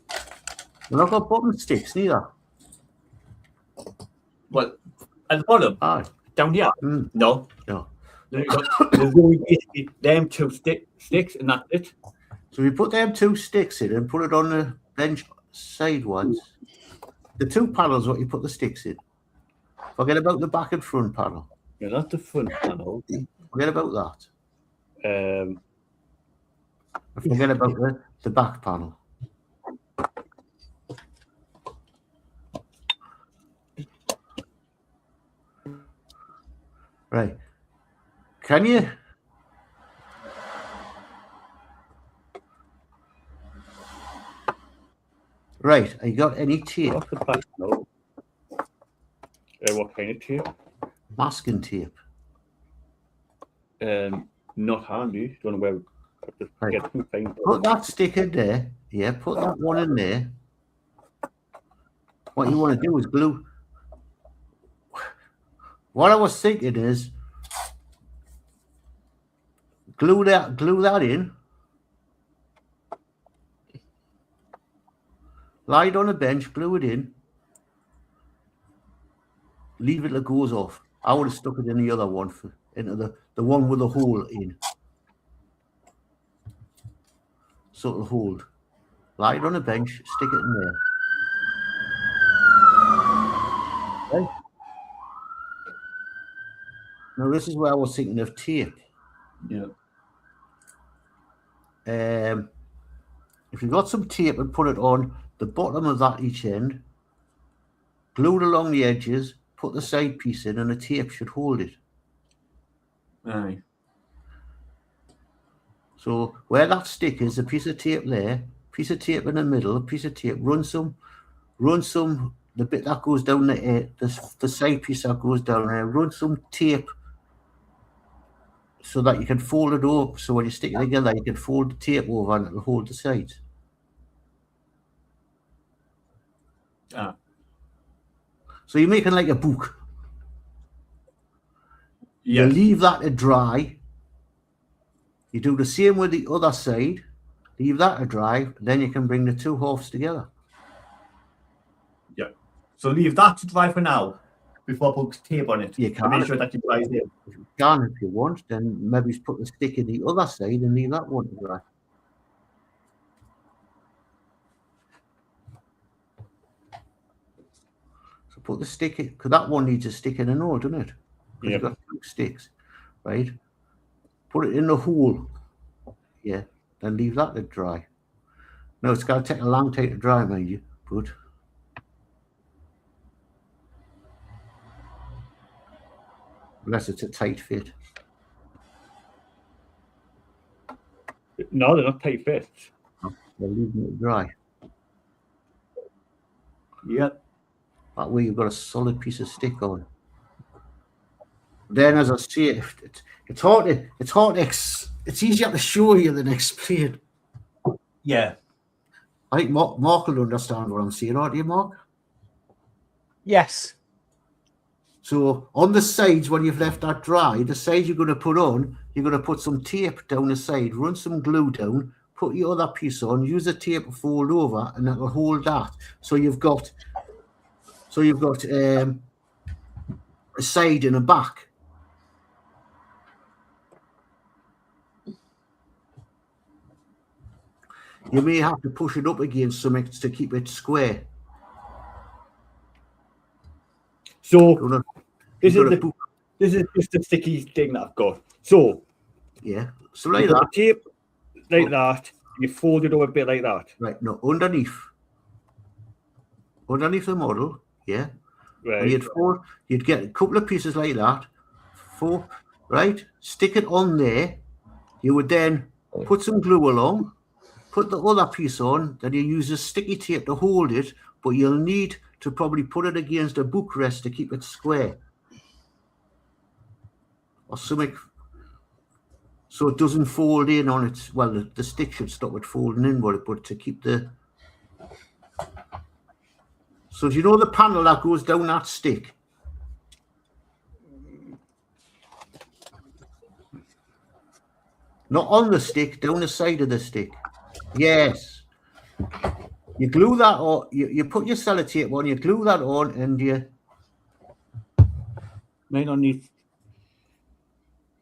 We're not got bottom sticks neither. Well, at the bottom, down here. No. There's only basically them 2 sticks, and that's it. So we put them 2 sticks in and put it on the bench side ones. The 2 panels what you put the sticks in. Forget about the back and front panel. Yeah, that's the front panel. Forget about that. Forget about the back panel. Right. Can you? Right. Have you got any tape? What's the back? No. What kind of tape? Masking tape. Not handy. Don't know where. Get put that stick in there. Yeah, put that one in there. What you want to do is glue. What I was thinking is glue that in. Lie it on a bench, glue it in. Leave it till it goes off. I would have stuck it in the other one, into the one with the hole in. So it'll hold. Lie it on a bench, stick it in there. Right. Now this is where I was thinking of tape. Yeah. If you've got some tape and put it on the bottom of that each end, glue it along the edges, put the side piece in, and the tape should hold it. Aye. So where that stick is, a piece of tape there, piece of tape in the middle, a piece of tape, run some, the bit that goes down the side piece that goes down there, run some tape so that you can fold it over. So when you stick it together, you can fold the tape over and it'll hold the sides. So you're making like a book. Yeah. You leave that to dry. You do the same with the other side. Leave that to dry. Then you can bring the 2 halves together. Yeah. So leave that to dry for now before I put tape on it. You can. Make sure that it dries in. If you can, if you want, then maybe put the stick in the other side and leave that one to dry. So put the stick in, because that one needs a stick in and all, doesn't it? Because you've got 2 sticks, right? Put it in the hole. Yeah, then leave that to dry. No, it's going to take a long time to dry, mind you, but Unless it's a tight fit. No, they're not tight fits. They're leaving it dry. Yep. That way you've got a solid piece of stick on. Then, as I say, it's hard to it's easier to show you than explain. Yeah. I think Mark will understand what I'm saying, aren't you, Mark? Yes. So on the sides, when you've left that dry, the sides you're going to put on, you're going to put some tape down the side, run some glue down, put your other piece on, use the tape to fold over, and that will hold that. So you've got a side and a back. You may have to push it up against something to keep it square. So this is just a sticky thing that I've got. So yeah, so like that. The tape like that. You fold it over a bit like that. Right. No, underneath the model. Yeah. Right. And you'd get a couple of pieces like that. Right. Stick it on there. You would then put some glue along. Put the other piece on, then you use a sticky tape to hold it, but you'll need to probably put it against a book rest to keep it square. Or something, so it doesn't fold in on it. Well, the stick should stop it folding in, but to keep the... So do you know the panel that goes down that stick? Not on the stick, down the side of the stick. Yes. You glue that on, you put your sellotape on, you glue that on, and you might not need,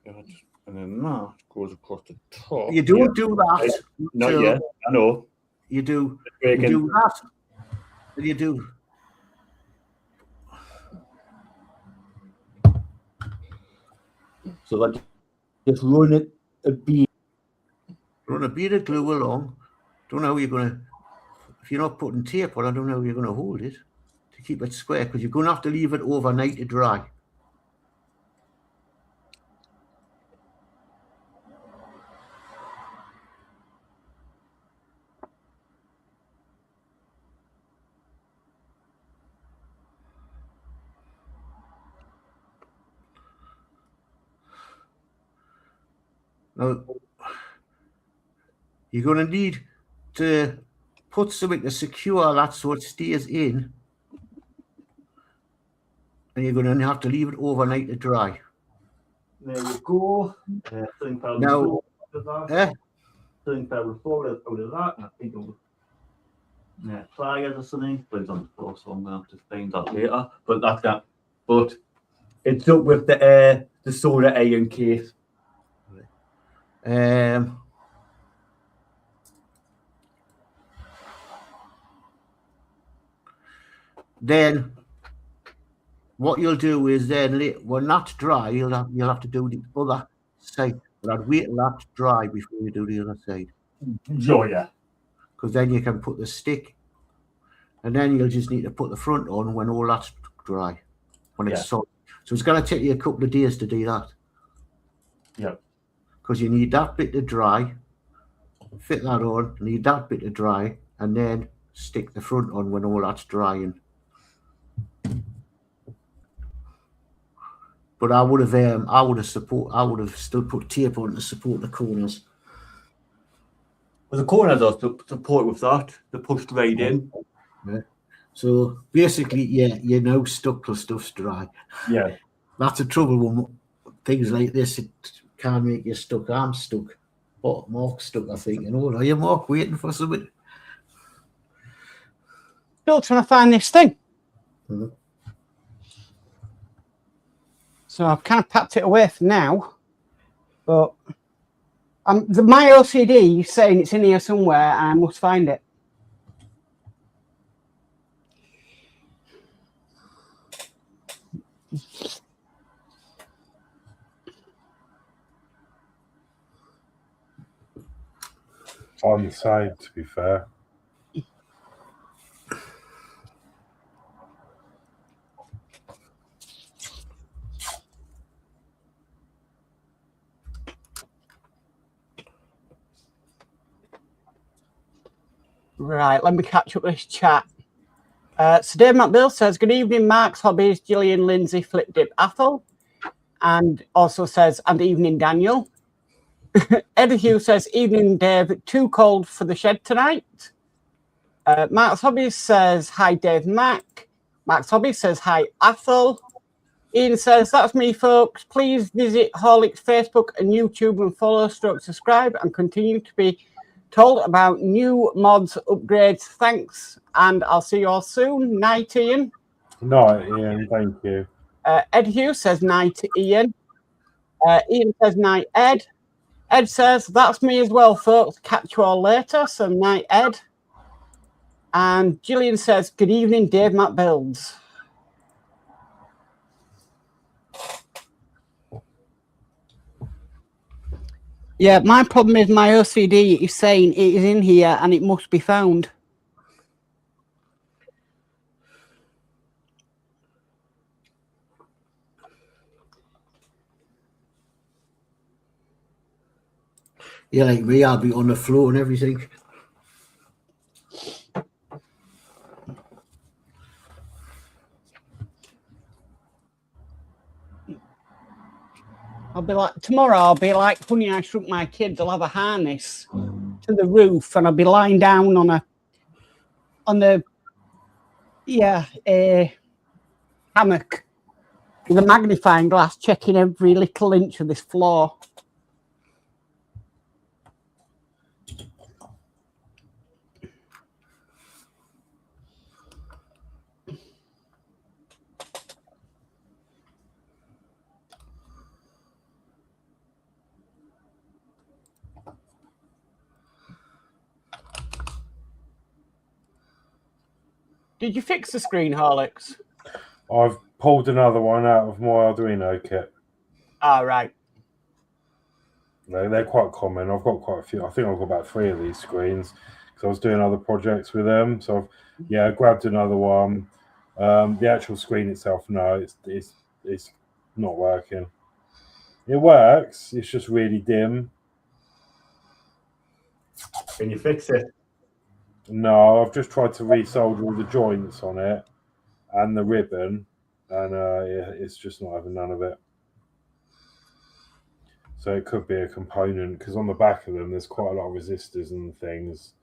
and then that goes across the top. You don't do that. Not yet, I know. You do that, and you do. So that just run it a bead. Run a bead of glue along. Don't know how you're going to, if you're not putting tape on, I don't know how you're going to hold it to keep it square, because you're going to have to leave it overnight to dry. Now, you're going to need to put something to secure that so it stays in, and you're going to have to leave it overnight to dry. There you go. Now, Something that will fall out of that, and I think it'll pliers or something, but it's on the floor, so I'm going to have to find that later. But that's that. But it's up with the soda iron case. Then what you'll do is then when that's dry, you'll have to do the other side. But I'd wait till that's dry before you do the other side. Sure, yeah. Because then you can put the stick, and then you'll just need to put the front on when all that's dry, when it's solid. So it's going to take you a couple of days to do that. Yeah. Because you need that bit to dry, fit that on, need that bit to dry, and then stick the front on when all that's drying. But I would have still put tape on to support the corners. Well, the corners are support with that. They're pushed right in. Yeah. So basically, yeah, you're now stuck till stuff's dry. Yeah. That's the trouble with things like this. It can make you stuck. I'm stuck. But Mark's stuck, I think. And are you, Mark, waiting for something? Still trying to find this thing. Mm-hmm. So I've kind of packed it away for now, but my OCD is saying it's in here somewhere and I must find it. On the side, to be fair. Right, let me catch up this chat. So Dave McBill says, good evening, Mark's Hobbies, Gillian, Lindsey, Flip Dip, Athol. And also says, and evening, Daniel. Eddie Hugh says, evening, Dave, too cold for the shed tonight. Mark's Hobbies says, hi, Dave Mac. Mark's Hobbies says, hi, Athol. Ian says, that's me, folks. Please visit Horlixs Facebook and YouTube and follow, subscribe, and continue to be told about new mods, upgrades. Thanks, and I'll see you all soon. Night, Ian. Night, Ian. Thank you. Ed Hughes says, night, Ian. Ian says, night, Ed. Ed says, that's me as well, folks. Catch you all later. So, night, Ed. And Gillian says, good evening, Dave Builds. Yeah, my problem is my OCD is saying it is in here and it must be found. Yeah, like me, I'll be on the floor and everything. I'll be like, tomorrow I'll be like, Honey, I Shrunk My Kids. I'll have a harness to the roof and I'll be lying down on a hammock with a magnifying glass, checking every little inch of this floor. Did you fix the screen, Horlixs? I've pulled another one out of my Arduino kit. Right. They're quite common. I've got quite a few. I think I've got about 3 of these screens because I was doing other projects with them. So I've grabbed another one. The actual screen itself, no, it's not working. It works. It's just really dim. Can you fix it? No, I've just tried to resolder all the joints on it and the ribbon, and it's just not having none of it. So it could be a component because on the back of them there's quite a lot of resistors and things.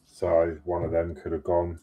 So one of them could have gone.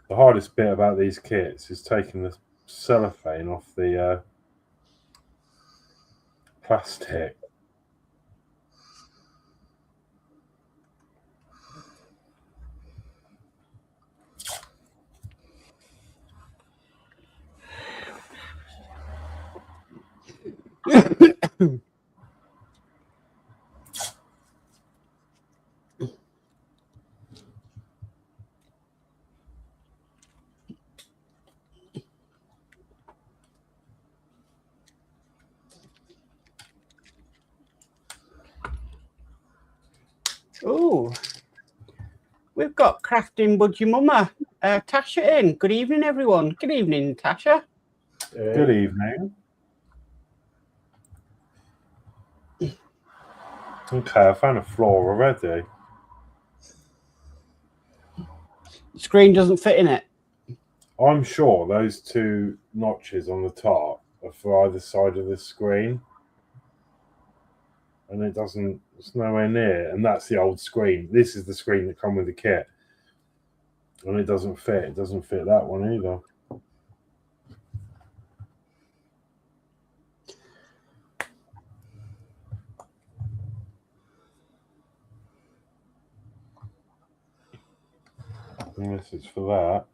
The hardest bit about these kits is taking the cellophane off the plastic. Oh, we've got Crafting Budgie Mama, Tasha in. Good evening, everyone. Good evening, Tasha. Good evening. Okay, I found a flaw already. The screen doesn't fit in it. I'm sure those 2 notches on the top are for either side of the screen. And it's nowhere near. And that's the old screen. This is the screen that come with the kit. And it doesn't fit. It doesn't fit that one either. Unless it's for that.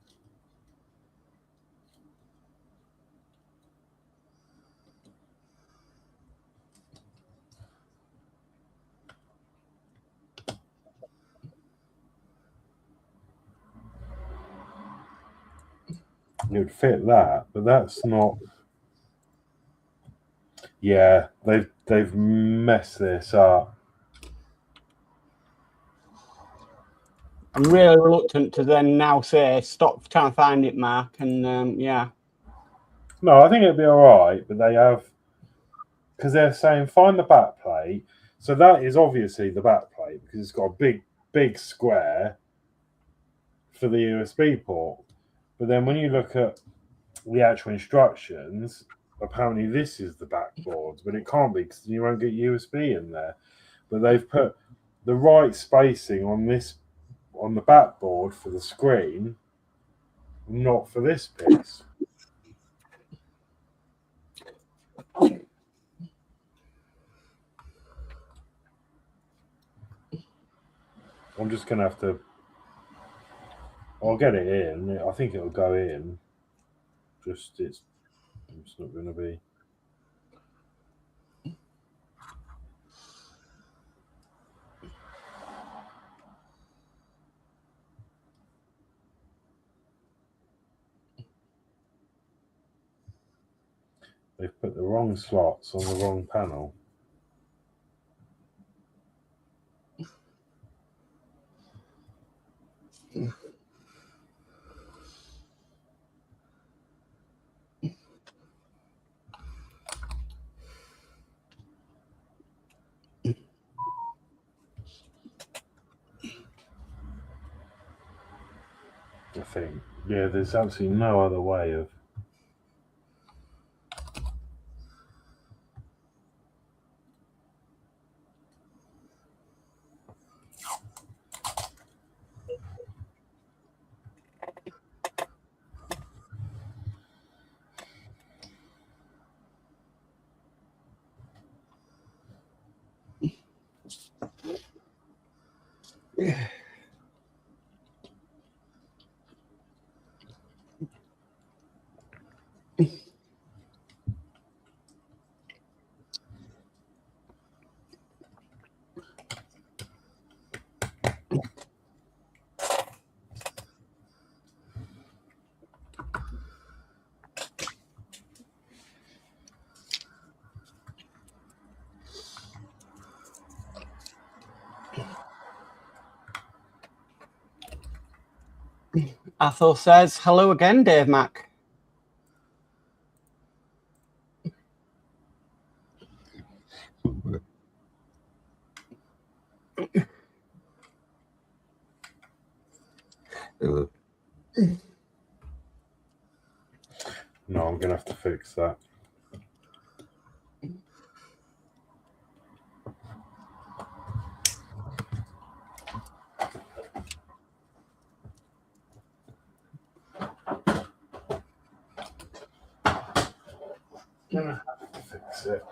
It would fit that, but that's not. Yeah, they've messed this up. I'm really reluctant to then now say stop trying to find it, Mark, and yeah. No, I think it'd be all right, but they have, because they're saying find the back plate. So that is obviously the back plate because it's got a big square for the USB port. But then when you look at the actual instructions, apparently this is the backboard, but it can't be because you won't get USB in there. But they've put the right spacing on the backboard for the screen, not for this piece. I'm just gonna have to. I'll get it in. I think it'll go in. Just it's not going to be. They've put the wrong slots on the wrong panel. I think. Yeah, there's absolutely no other way of. Athol says, hello again, Dave Mac. No, I'm going to have to fix that. Gonna have to fix it.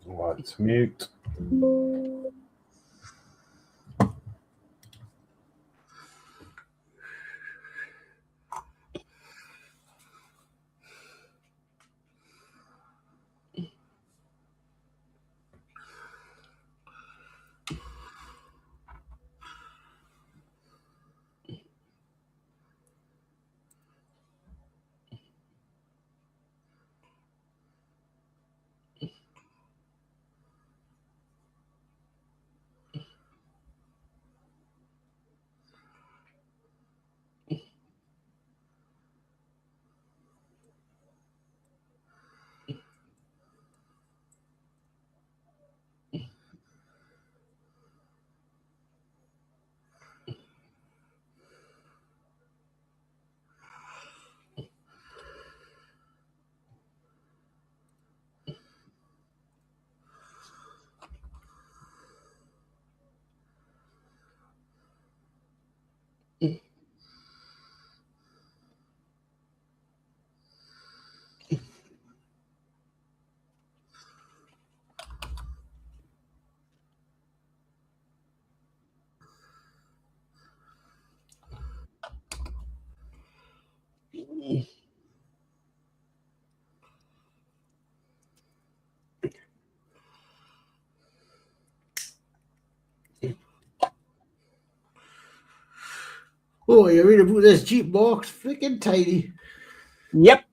Right, mute. Oh, you're in about this Jeep box, freaking tiny. Yep.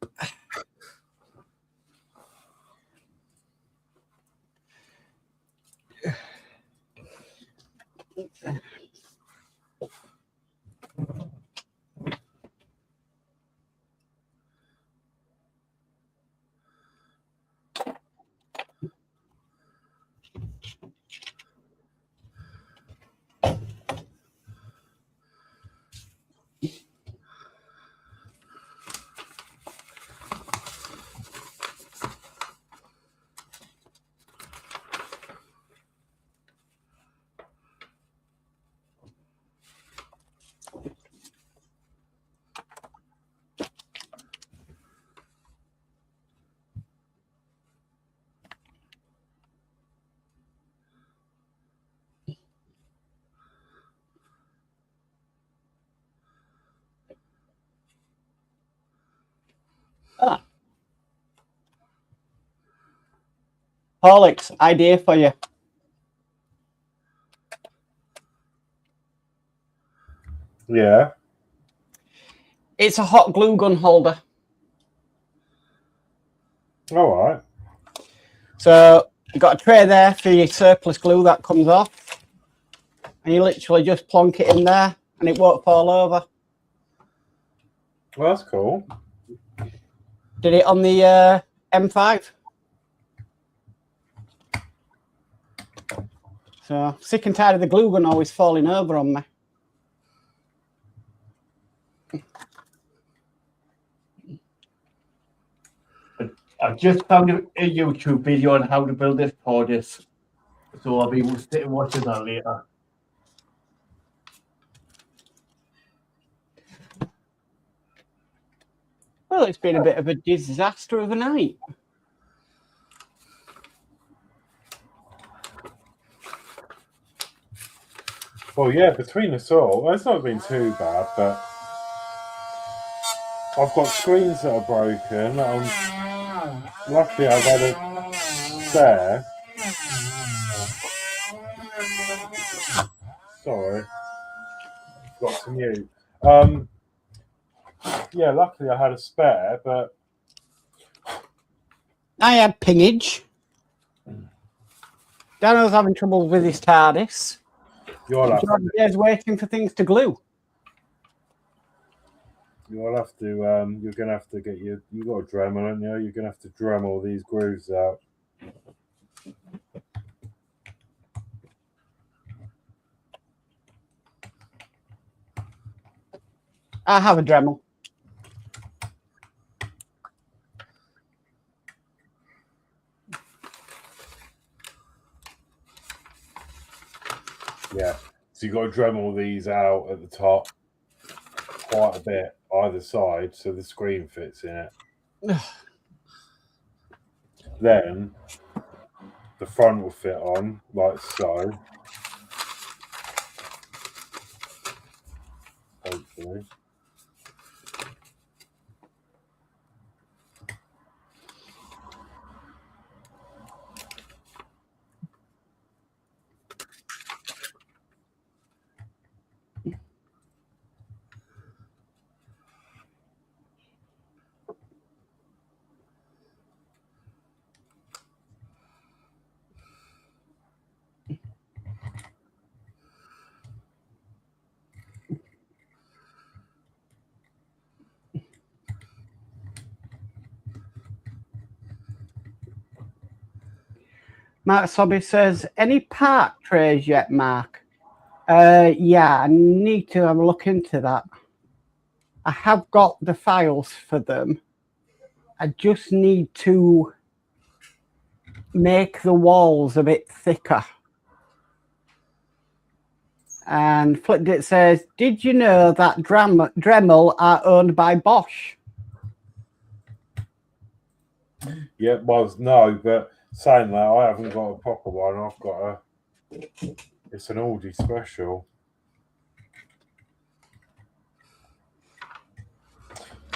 Ah. Horlixs, idea for you. Yeah. It's a hot glue gun holder. All right. So you've got a tray there for your surplus glue that comes off. And you literally just plonk it in there and it won't fall over. Well, that's cool. Did it on the M5. So sick and tired of the glue gun always falling over on me. I've just found a YouTube video on how to build this TARDIS. So I'll be able to sit and watch that later. Well, it's been a bit of a disaster of a night. Well, yeah, between us all, it's not been too bad, but I've got screens that are broken. Luckily, I've had a spare. Sorry, got to mute. Yeah, luckily I had a spare, but I had pingage. Danno's having trouble with his TARDIS. Geordie Dave's waiting for things to glue. You'll have to. You're gonna have to get you got a Dremel, haven't you? You're gonna have to Dremel all these grooves out. I have a Dremel. Yeah, so you've got to Dremel these out at the top quite a bit either side so the screen fits in it. Then the front will fit on like so. Hopefully. Mark Sobby says, any part trays yet, Mark? Yeah, I need to have a look into that. I have got the files for them. I just need to make the walls a bit thicker. And Flipdit says, did you know that Dremel are owned by Bosch? Yeah, well, no, but saying that, I haven't got a proper one. I've got it's an Aldi special.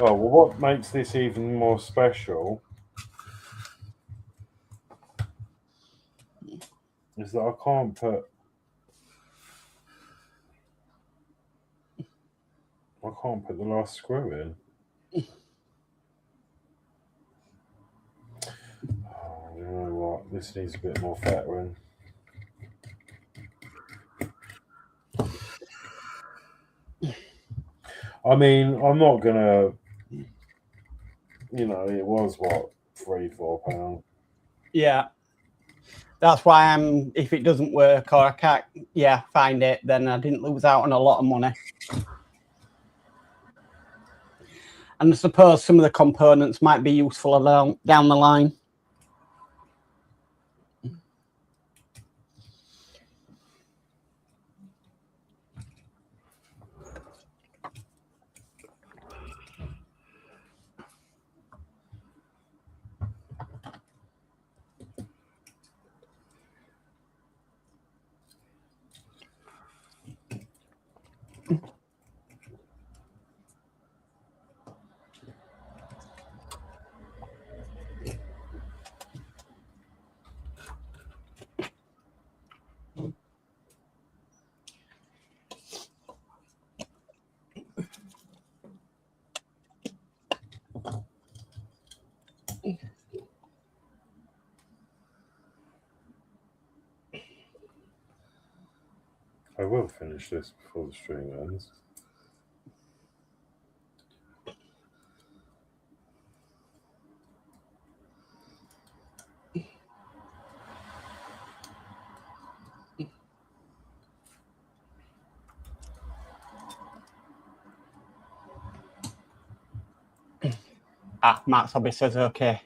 Oh, well, what makes this even more special is that I can't put I can't put the last screw in. Oh, you know what? This needs a bit more fettering. I mean, I'm not gonna. You know, it was what, £3-4. Yeah. That's why I'm. If it doesn't work or I can't, find it, then I didn't lose out on a lot of money. And I suppose some of the components might be useful down the line. I will finish this before the stream ends. Matt's hobby says okay.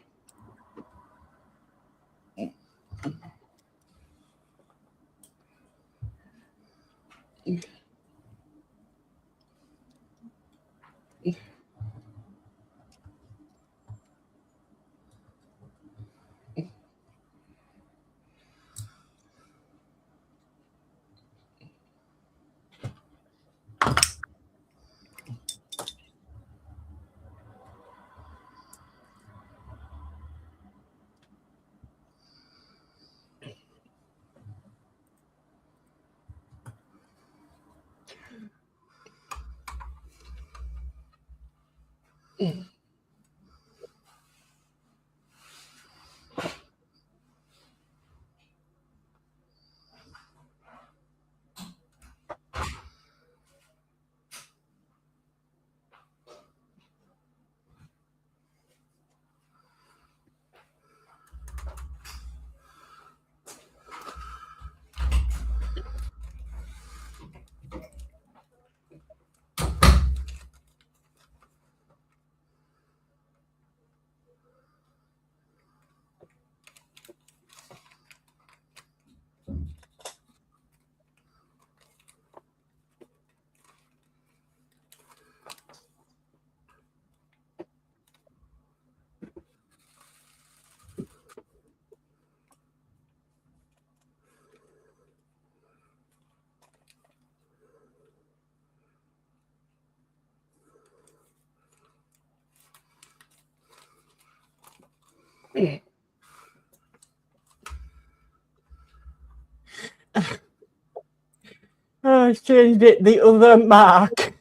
Oh, he's changed it. The other mark.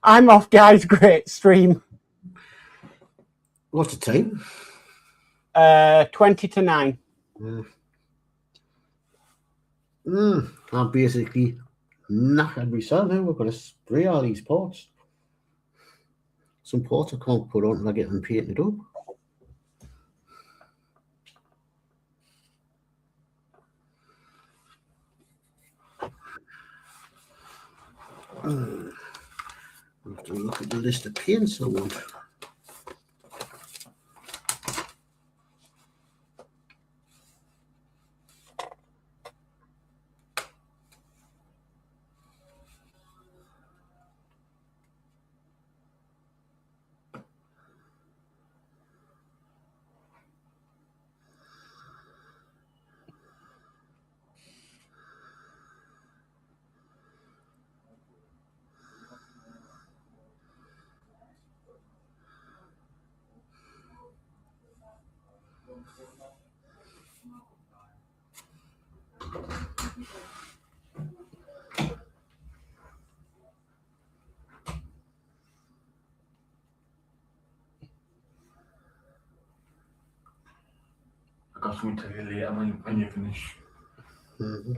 I'm off, guys. Great stream. What's the time? 20 to 9. I'm basically knackered myself now. We've got to spray all these pots. Some pots I can't put on until I get them painted up. I have to look at the list of paints I want. have something to tell you later when you finish. Mm-hmm.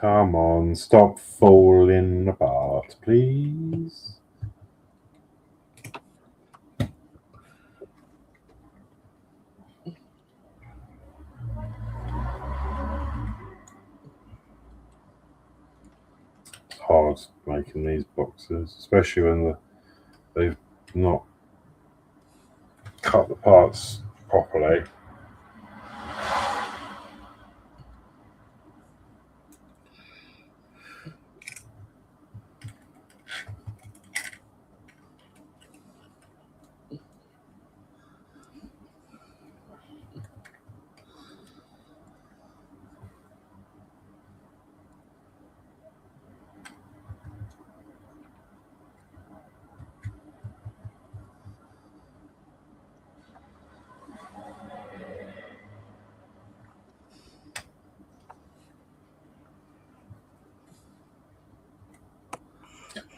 Come on, stop falling apart, please. It's hard making these boxes, especially when they've not cut the parts properly.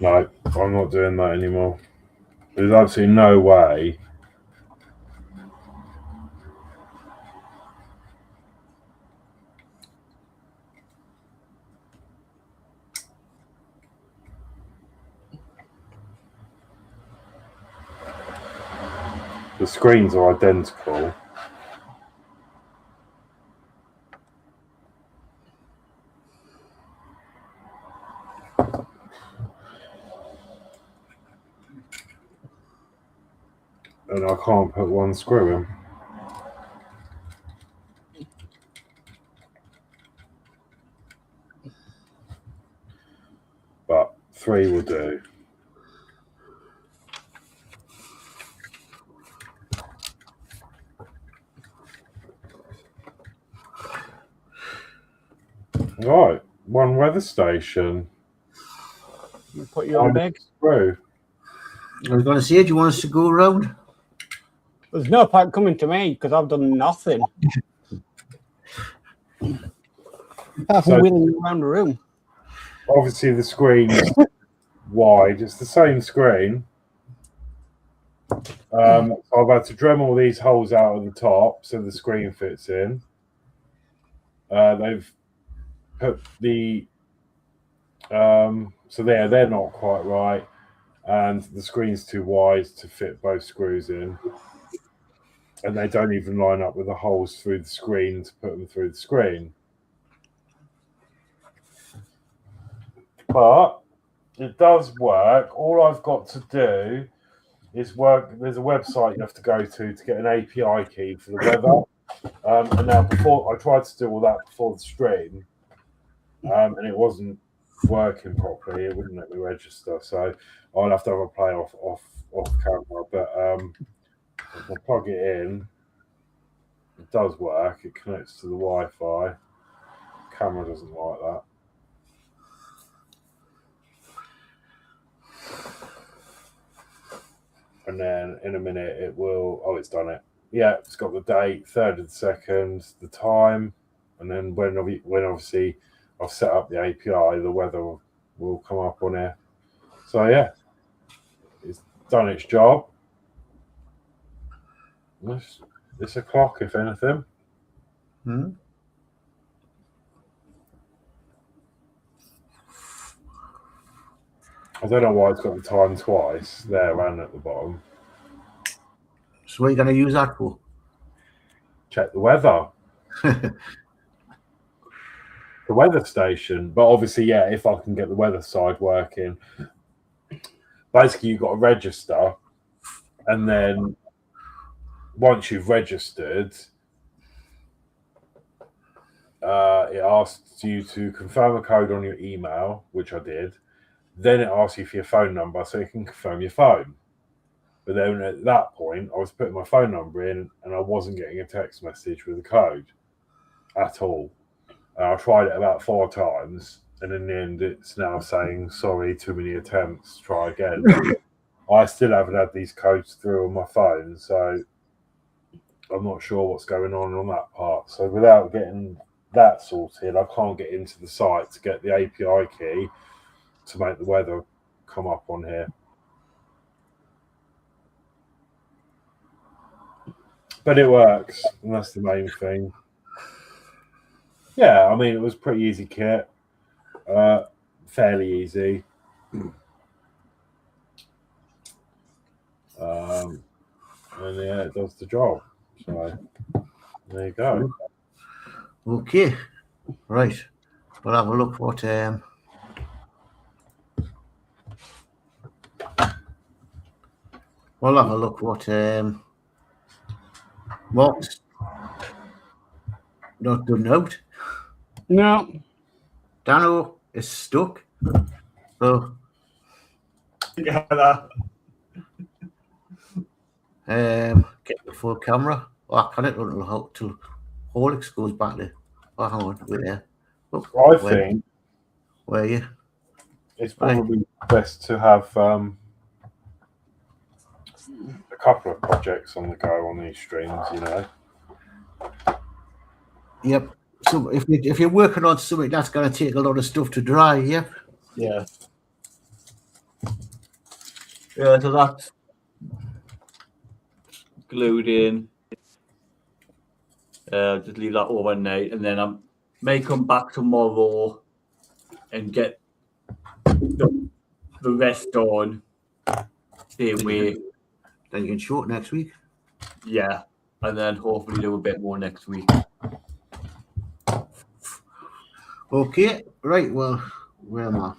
No, I'm not doing that anymore. There's absolutely no way. The screens are identical. And I can't put one screw in. But 3 will do. Right, 1 weather station. You put your bag. Screw. I was going to say, do you want us to go around? There's no point coming to me because I've done nothing. Apart from wheeling around the room. Obviously, the screen is wide. It's the same screen. So I've had to Dremel these holes out of the top so the screen fits in. They've put the so they're not quite right, and the screen's too wide to fit both screws in, and they don't even line up with the holes through the screen to put them through the screen. But it does work. All I've got to do is work. There's a website you have to go to get an API key for the weather. And now, before I tried to do all that before the stream, and it wasn't working properly. It wouldn't let me register, so I'll have to have a play off camera. But if I plug it in, it does work. It connects to the Wi-Fi. Camera doesn't like that. And then in a minute it will. Oh, it's done it. Yeah, it's got the date, 3rd of the 2nd, the time, and then when obviously I've set up the API, the weather will come up on here. So yeah, it's done its job. It's a clock, if anything. I don't know why it's got the time twice there and at the bottom. So what are you going to use that for? Check the weather. The weather station. But obviously, yeah, if I can get the weather side working, basically you've got to register, and then once you've registered, it asks you to confirm a code on your email, which I did. Then it asks you for your phone number so you can confirm your phone. But then at that point, I was putting my phone number in and I wasn't getting a text message with a code at all. And I tried it about 4 times, and in the end, it's now saying, sorry, too many attempts, try again. I still haven't had these codes through on my phone, so I'm not sure what's going on that part. So without getting that sorted, I can't get into the site to get the API key to make the weather come up on here. But it works, and that's the main thing. Yeah, I mean, it was pretty easy kit. Fairly easy. And yeah, it does the job. So there you go. Okay, right. We'll have a look what Modz not done out. No. Danno is stuck. So Yeah, that. get the full camera. Oh, I can't until Horlixs goes back there. Oh, hang on, wait there. Look, I think where are you? it's probably best to have a couple of projects on the go on these streams, you know. Yep. So if you're working on something that's going to take a lot of stuff to dry, yep. Yeah. Yeah, so that's glued in. Just leave that overnight, and then I may come back tomorrow and get the rest on. Same way. Then you can show it next week. Yeah, and then hopefully do a bit more next week. Okay, right. Well, where am I?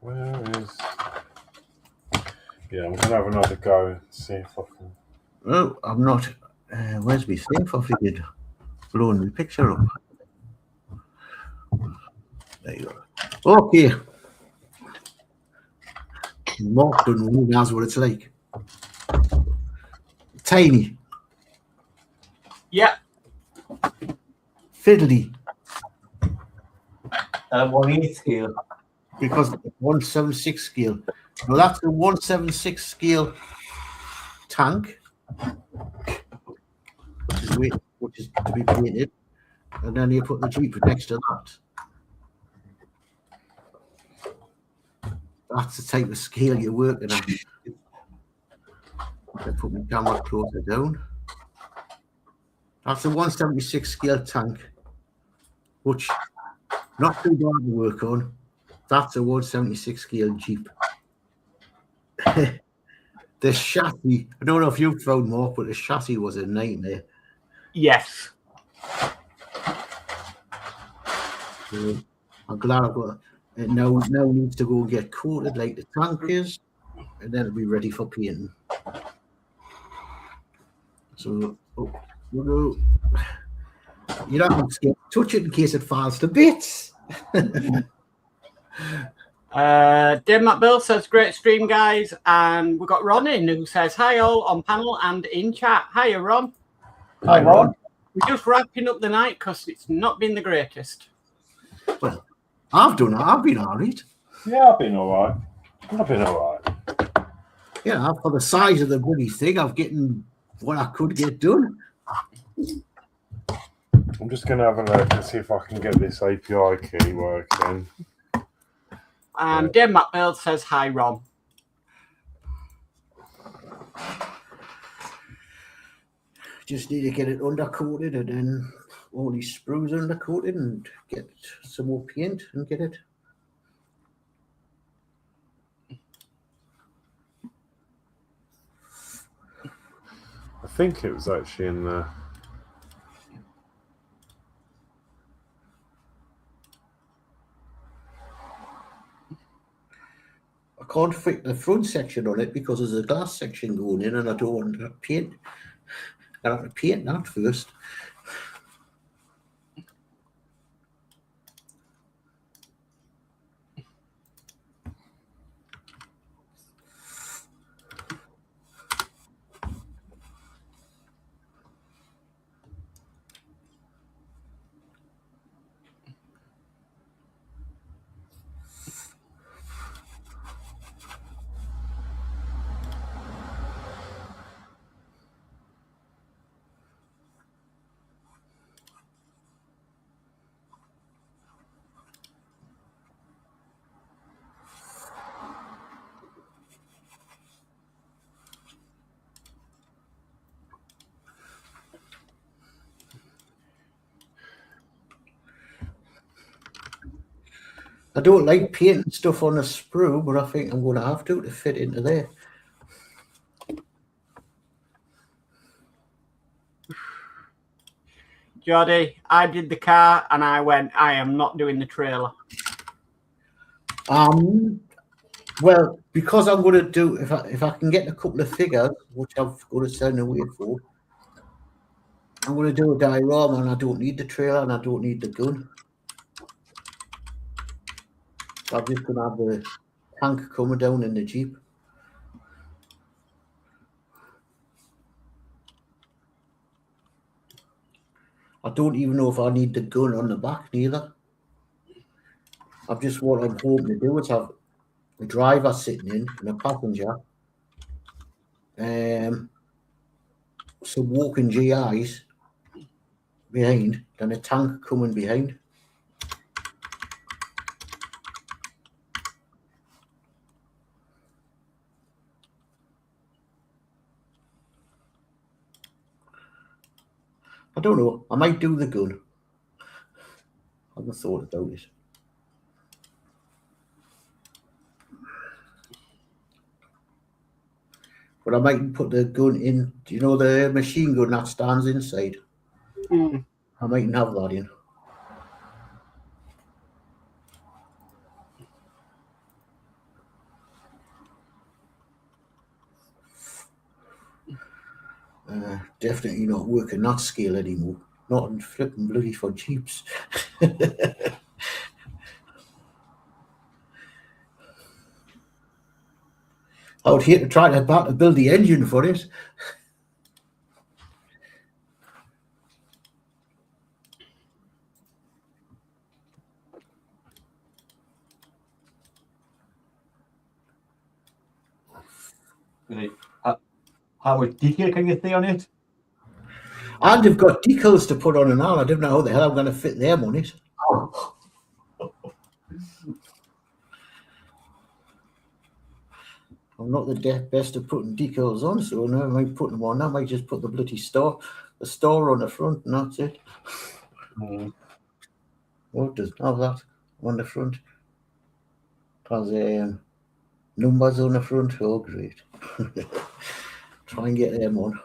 Where is? Yeah, I'm gonna have another go and see if I can. Oh, I'm not. Where's my thing for figured? Blowing the picture up. There you go. Okay. Mark doesn't really knows what it's like. Tiny. Yeah. Fiddly. 1/8 scale. Because 176 scale. Now that's the 176 scale tank, which is to be painted, and then you put the Jeep next to that. That's the type of scale you're working on. I put my camera closer down. That's a 176 scale tank, which not too bad to work on. That's a 176 scale Jeep. The chassis, I don't know if you've found more, but the chassis was a nightmare. Yes. So I'm glad I've got it. Now needs to go and get coated like the tank is, and then it'll be ready for painting. So you don't touch it in case it falls to bits. Danno Builds says, great stream, guys. And we've got Ron in who says, hi all on panel and in chat. Hiya, Ron. Hi, Ron. We're just wrapping up the night because it's not been the greatest. Well, I've done it. I've been all right. Yeah, I've been all right. Yeah, for the size of the bloody thing, I've getting what I could get done. I'm just going to have a look and see if I can get this API key working. And Danno Builds says hi, Ron. Just need to get it undercoated and then all these sprues undercoated and get some more paint and get it. I think it was actually in the... I can't fit the front section on it because there's a glass section going in and I don't want to paint. I have to paint that first. I don't like painting stuff on a sprue, but I think I'm going to have to fit into there. Geordie, I did the car and I went, I am not doing the trailer. Well, because I'm going to do, if I can get a couple of figures, which I've got to send away for, I'm going to do a diorama and I don't need the trailer and I don't need the gun. I'm just going to have the tank coming down in the Jeep. I don't even know if I need the gun on the back neither. I've just what I'm hoping to do is have a driver sitting in and a passenger, some walking GIs behind, and a tank coming behind. I don't know. I might do the gun. I haven't thought about it. But I might put the gun in. Do you know the machine gun that stands inside? Mm. I mightn't have that in. Definitely not working that scale anymore. Not in flipping bloody for Jeeps. I would hate to try to build the engine for it. Right. How much detail can you see on it? And they've got decals to put on and all. I don't know how the hell I'm going to fit them on it. I'm not the best at putting decals on, so now I might put them on. I might just put the bloody star on the front, and that's it. Oh, it doesn't have that on the front. It has numbers on the front. Oh, great. Try and get them on.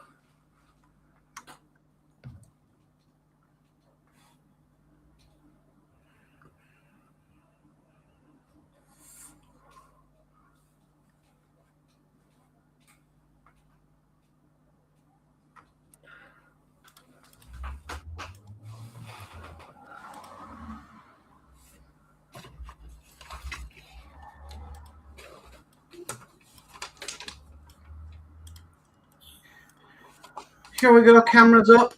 Shall we go cameras up?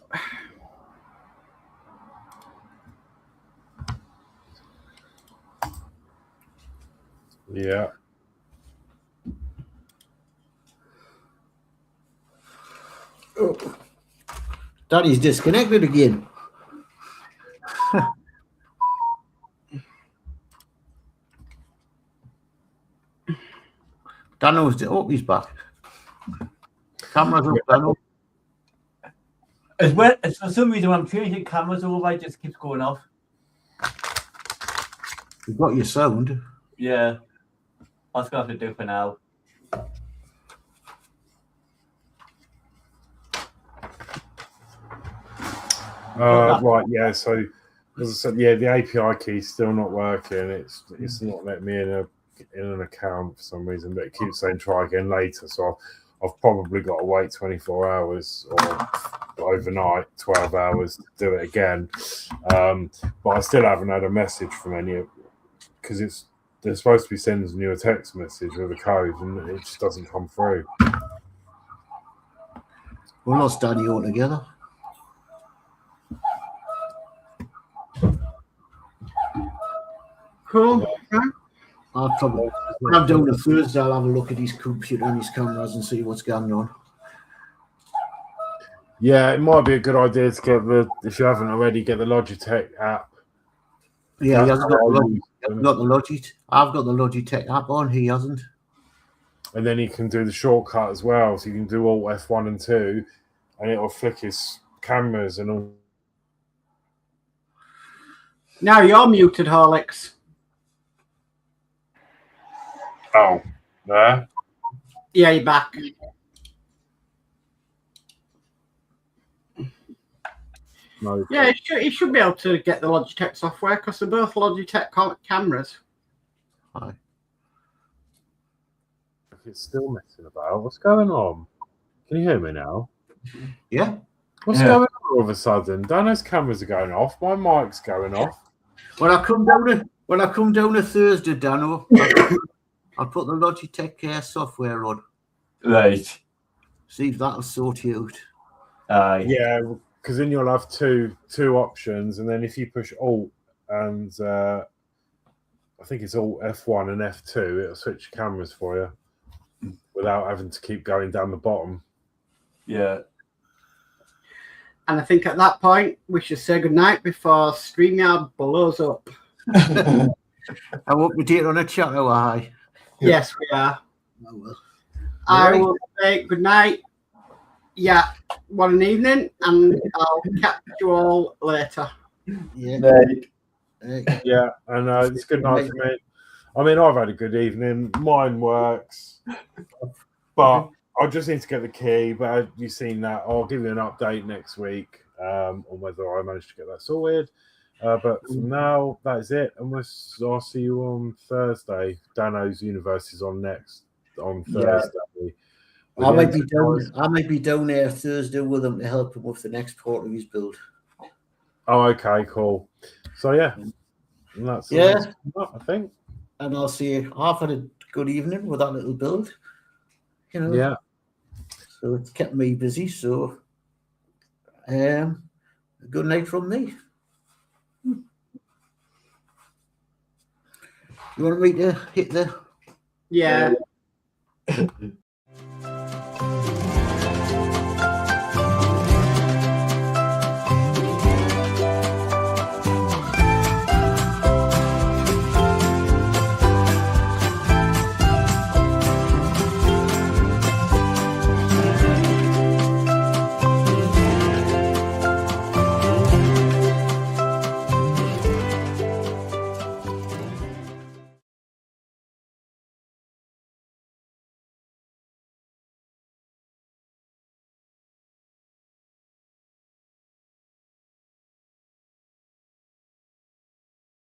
Daddy's disconnected again. Danno's he's back. Camera's up, Danno. As for some reason, when I'm changing cameras over, it just keeps going off. You've got your sound. Yeah. That's going to have to do for now. Right, yeah. So, as I said, yeah, the API key's still not working. It's not letting me in an account for some reason, but it keeps saying try again later. So I've probably got to wait 24 hours or overnight, 12 hours to do it again. But I still haven't had a message from any, because they're supposed to be sending you a text message with a code, and it just doesn't come through. We lost Daddy altogether. Cool. I'm doing it Thursday. I'll have a look at his computer and his cameras and see what's going on. Yeah, it might be a good idea to get if you haven't already, get the Logitech app. Yeah, he hasn't got the Logitech. I've got the Logitech app on. He hasn't. And then he can do the shortcut as well. So you can do Alt F1 and 2, and it'll flick his cameras and all. Now you're muted, Horlixs. Oh, there? Yeah, you're back. No. Yeah, he should be able to get the Logitech software because they're both Logitech cameras. Hi. It's still messing about. What's going on? Can you hear me now? Yeah. What's going on all of a sudden? Danno's cameras are going off. My mic's going off. When I come down to Thursday, Danno, I'll put the Logitech software on. Right. See if that'll sort you out. Yeah, because then you'll have two options, and then if you push Alt and I think it's Alt F1 and F2, it'll switch cameras for you without having to keep going down the bottom. Yeah. And I think at that point we should say goodnight before StreamYard blows up. I won't be doing on a chat, oh, I. Yes, we are. Oh, well. I will say goodnight. Yeah, what an evening, and I'll catch you all later. Yeah. Yeah, and it's good night for me. I mean, I've had a good evening. Mine works, but I just need to get the key. But you've seen that. I'll give you an update next week on whether I managed to get that sorted. But for now, that is it. And I'll see you on Thursday. Danno's Universe is on next on Thursday. Yeah. I might be down there Thursday with him to help him with the next part of his build. Oh, okay, cool. So yeah, and that's I think. And I'll see. I've had a good evening with that little build. You know. Yeah. So it's kept me busy. So, a good night from me. You want me to hit the? Yeah.